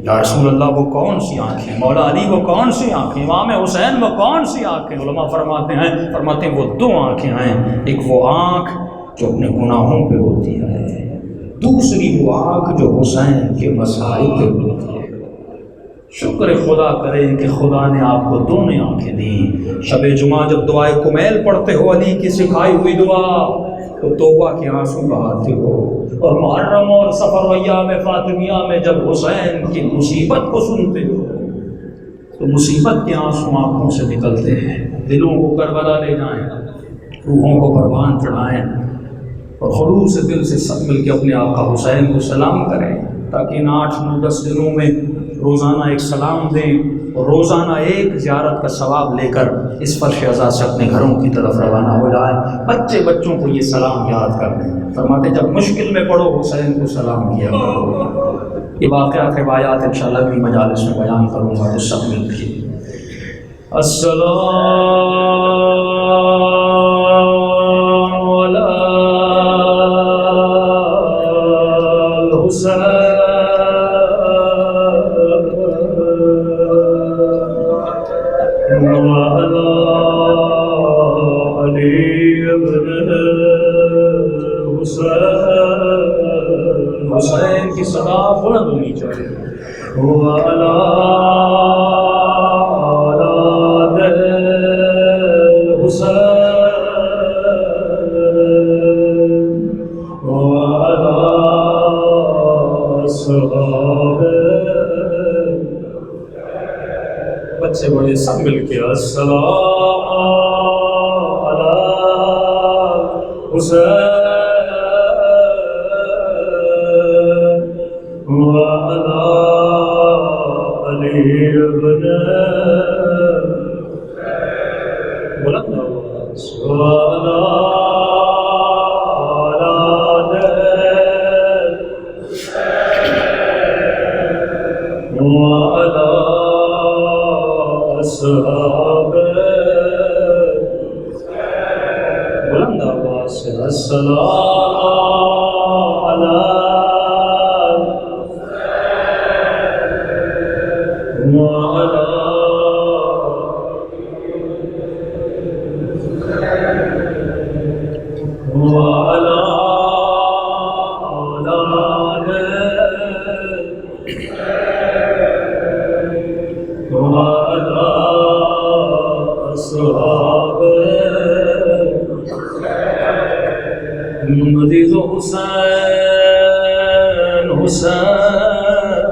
یا رسول اللہ وہ کون سی آنکھیں؟ مولا علی وہ کون سی آنکھیں؟ امام حسین وہ کون سی آنکھیں؟ علماء فرماتے ہیں وہ 2 آنکھیں ہیں، ایک وہ آنکھ جو اپنے گناہوں پہ روتی ہے، دوسری وہ آنکھ جو حسین کے مسائل پہ روتی ہے۔ شکر خدا کریں کہ خدا نے آپ کو دونوں آنکھیں دیں۔ شب جمعہ جب دعائے کمیل پڑھتے ہو، علی کی سکھائی ہوئی دعا، تو توبہ کے آنسو بہاتے ہو، اور محرم اور سفر و ایام فاطمیہ میں جب حسین کی مصیبت کو سنتے ہو تو مصیبت کے آنسو آنکھوں سے نکلتے ہیں۔ دلوں کو کربلا لے جائیں، روحوں کو قربان چڑھائیں، اور خلوص دل سے سب مل کے اپنے آقا حسین کو سلام کریں، تاکہ ان 8-9-10 دنوں میں روزانہ ایک سلام دیں اور روزانہ ایک زیارت کا ثواب لے کر اس فرش عزا سے اپنے گھروں کی طرف روانہ ہو جائیں۔ بچوں کو یہ سلام یاد کر دیں۔ فرماتے جب مشکل میں پڑو حسین کو سلام کیا کرو۔ یہ واقعات روایات انشاءاللہ اگلی مجالس میں بیان کروں گا، تو سب مل کے السلام علی الحسین وعلی علی ابن حسین، حسین کی صدا بلند ہونی چاہیے۔ وعلی بچے بڑے سب مل کے السلام علی حسین وعلی علی ابن بلند آواز وعلی بلند آواز سے السلام علی وعلی عزیز حسین حسین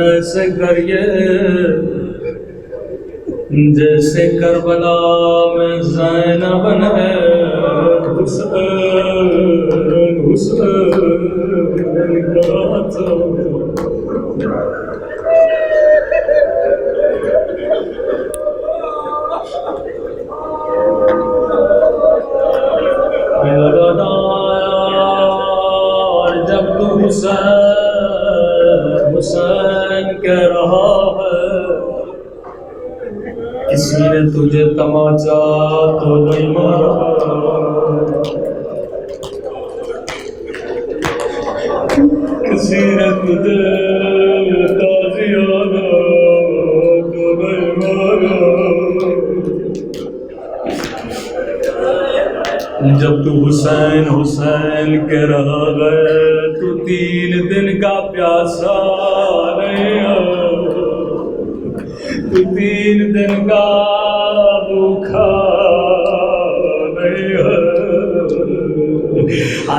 ایسے کریے جیسے کربلا میں زینب نے حسین حسین کہا تھا۔ جب تو حسین حسین کہہ رہا ہے، کسی نے تجھے تماچا تو نہیں مارا، کسی نے تجھے تازیانہ تو نہیں مارا۔ جب تو حسین حسین کہہ رہا ہے، تو 3 دن کا پیاسا نہیں ہے، تو 3 دن کا بھوکا نہیں ہے۔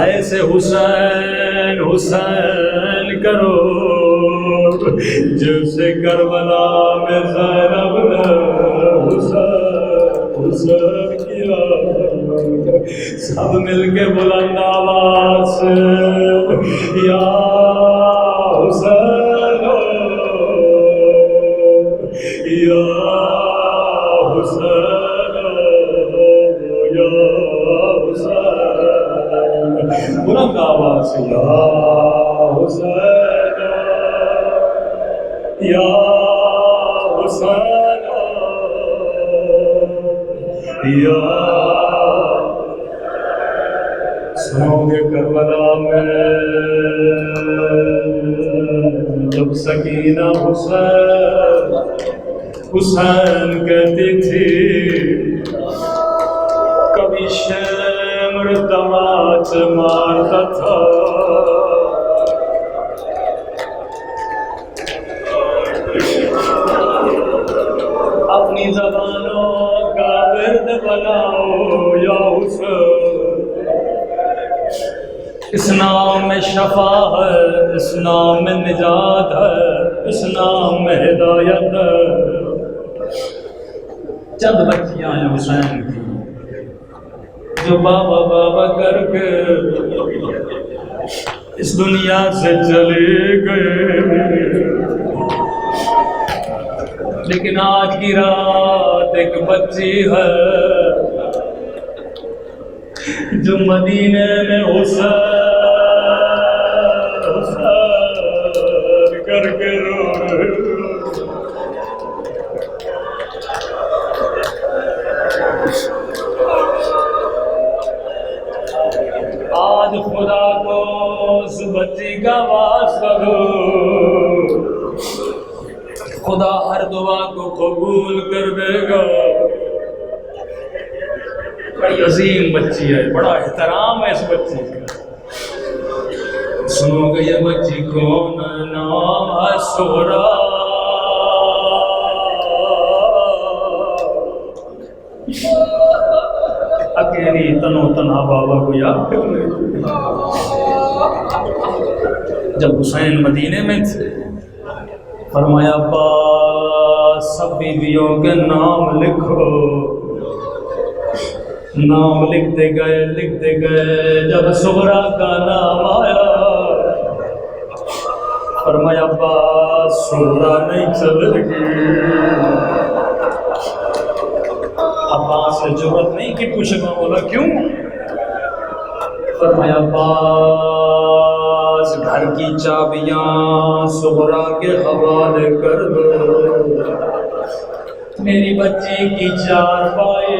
ایسے حسین حسین کرو جیسے کربلا میں زینب نے حسین حسین کیا۔ سب مل کے بلند آواز سے یا حسین یا حسین یا حسین، بلند آواز سے یا حسین یا حسین یا سنو گے کربلا میں جب سکینہ حسین حسین کہتی تھی، کبھی شمر تماچ مارتا تھا، اپنی زبانوں کا ورد بناؤ یا حسین۔ اس نام میں شفا ہے، اس نام میں نجات ہے، اس نام میں ہدایت ہے۔ چند بچیاں ہیں حسین کی جو بابا بابا کر کے اس دنیا سے چلے گئے، لیکن آج کی رات ایک بچی ہے جو مدینے میں حسین کر کے رو رہے آج خدا کو اس بچی کا واسطہ دو، خدا ہر دعا کو قبول کر دے گا۔ بڑی عظیم بچی ہے، بڑا احترام ہے اس بچی کا۔ سنو گے یہ بچی کون ہے؟ نام ہے سغرا۔ اکیلی تنو تنہا بابا کو یاد کر لے۔ جب حسین مدینے میں تھے فرمایا ابا سب بیویوں کے نام لکھو۔ نام لکھتے گئے، جب سغرا کا نام آیا فرمایا ابا سغرا نہیں چلے گی۔ ابا سے ضرورت نہیں کہ پوچھنا، بولا کیوں؟ فرمایا ابا گھر کی چابیاں سغرا کے حوالے کر دو، میری بچی کی چارپائی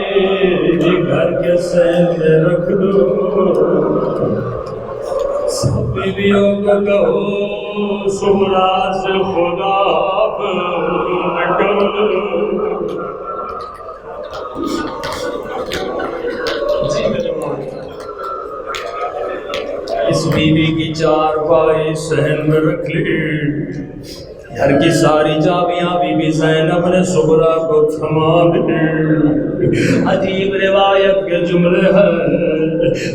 گھر کے سین میں رکھ دو۔ سب بیویوں کو کہو سغرا سے خدا کر دو۔ اس بیوی کی چارپائی صحن میں رکھ لی، گھر کی ساری چابیاں بی بی زینب نے سغرا کو تھما دی۔ عجیب روایت کے جملے ہیں،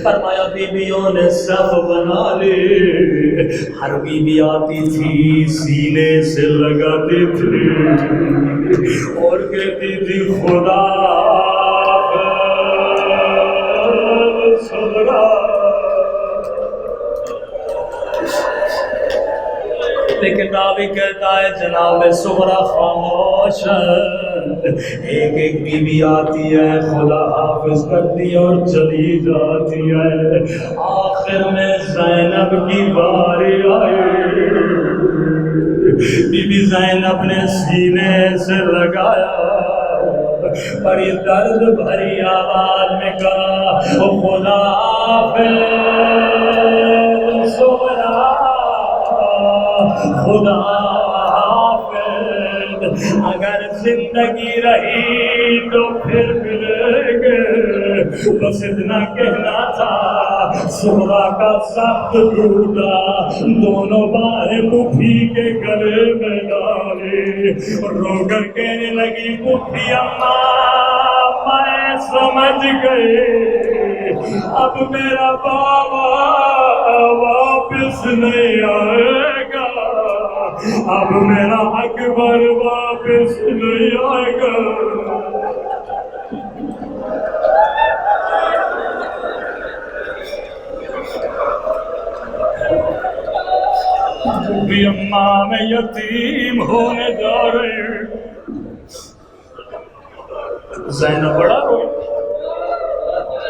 فرمایا بیویوں نے صف بنا لی، ہر بیوی آتی تھی سینے سے لگاتی تھی اور کہتی تھی خدا سغرا۔ لیکن راوی کہتا ہے جناب سغرا خاموش ہے، ایک بیوی آتی ہے خدا حافظ کرتی اور چلی جاتی ہے۔ آخر میں زینب کی باری آئی، بی بی زینب نے سینے سے لگایا، بڑی درد بھری آواز میں کہا او خدا حافظ سغرا، خدا حافظ، اگر زندگی رہی تو پھر ملیں گے، بس اتنا کہنا تھا۔ سغرا کا سخت ٹوٹا، دونوں باہیں پھوپھی کے گلے میں ڈالی، رو کر کہنے لگی پھوپھی اماں میں سمجھ گئی اب میرا بابا واپس نہیں آئے گا، اب میرا اکبر واپس نہیں آئے گا۔ بھی اماں میں یتیم ہونے جا رہی ہوں۔ زینب بڑا روئی،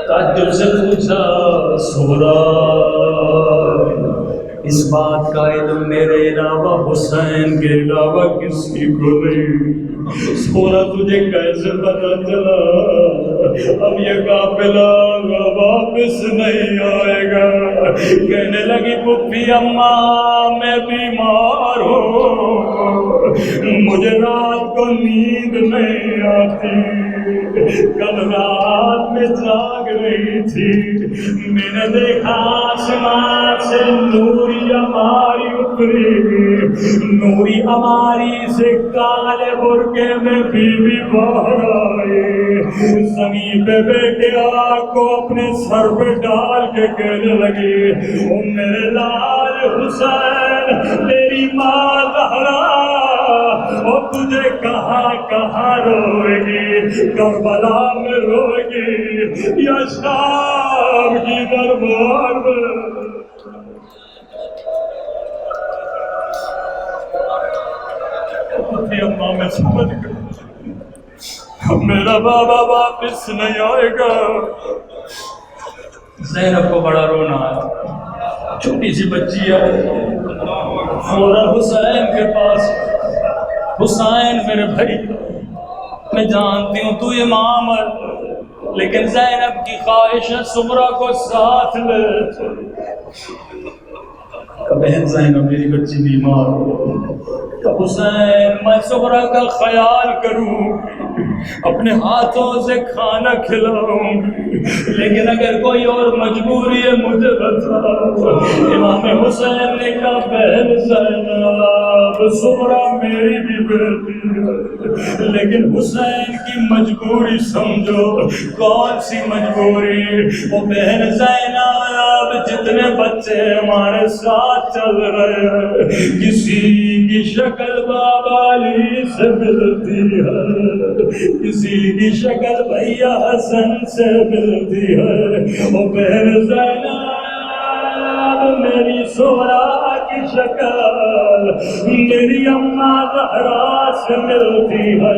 تعجب سے پوچھا سغرا اس بات کا علم میرے علاوہ حسین کے علاوہ کسی کو نہیں، سغرا تجھے کیسے پتا چلا اب یہ قافلہ واپس نہیں آئے گا؟ کہنے لگی پھوپھی اماں میں بیمار ہوں، مجھے رات کو نیند نہیں آتی، کل رات میں جاگ رہی تھی، میں نے دیکھا آسمان سے نوری اماری اتری، نوری اماری سے کالے برقعے میں بیوی باہر آئی، زمین پہ بیٹھے آگ کو اپنے سر پہ ڈال کے کہنے لگی او میرے لال حسین، میری ماں زہرا اور تجھے کہاں کہاں روئے گی، کربلا میں روئے گی یا شام کی دربار میں؟ اماں میں سمجھ گئی میرا بابا واپس نہیں آئے گا۔ زینب کو بڑا رونا آیا، چھوٹی سی بچی ہے، فوراً حسین کے پاس، حسین میرے بھائی میں جانتی ہوں تو امام ہے، لیکن زینب کی خواہش ہے سغرا کو ساتھ لے۔ بہن زینب میری بچی بیمار ہو تو حسین میں سغرا کا خیال کروں، اپنے ہاتھوں سے کھانا کھلاؤں، لیکن اگر کوئی اور مجبوری ہے مجھے بتاؤ۔ امام حسین نے کہا بہن زینب سغرا میری بھی بیٹی ہے، لیکن حسین کی مجبوری سمجھو۔ کون سی مجبوری؟ وہ بہن زینب جتنے بچے ہمارے ساتھ چل رہے ہیں کسی کی شکل بابا علی سے ملتی ہے، کسی کی شکل بھیا حسن سے ملتی ہے۔ وہ بہن زینب میری سغرا کی شکل میری اماں زہرا سے ملتی ہے۔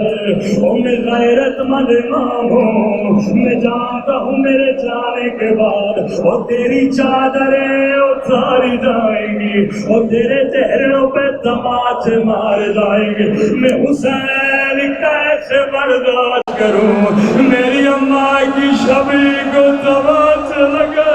اور میں غیرت مند امام ہوں، میں جانتا ہوں میرے جانے کے بعد اور تیری چادریں اتاری جائیں گی اور تیرے چہروں پہ تماچے مارے جائیں گے، میں حسین کیسے برداشت کروں؟ میری اماں کی شبی کو تماچے لگے۔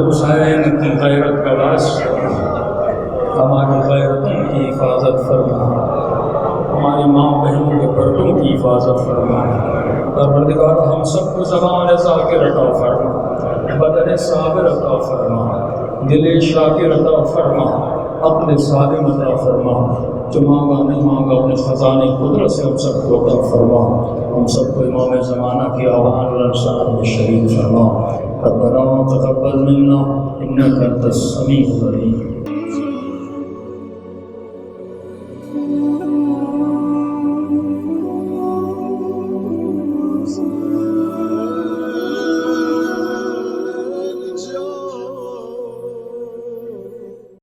حسین کی غیرت کا واسطہ ہماری غیرتوں کی حفاظت فرما، ہماری ماں بہنوں کے پردوں کی حفاظت فرما۔ پروردگار ہم سب کو زبان ذاکر عطا فرما، بدن صابر عطا فرما، دل شاکر عطا فرما، عقل سالم عطا فرما۔ جو مانگا نہیں مانگا اپنے خزانے قدرت سے ہم سب کو عطا فرما، ہم سب کو امام زمانہ کی آوان والانصار میں شریک فرما۔ ربنا تقبل منا انك انت السميع العليم۔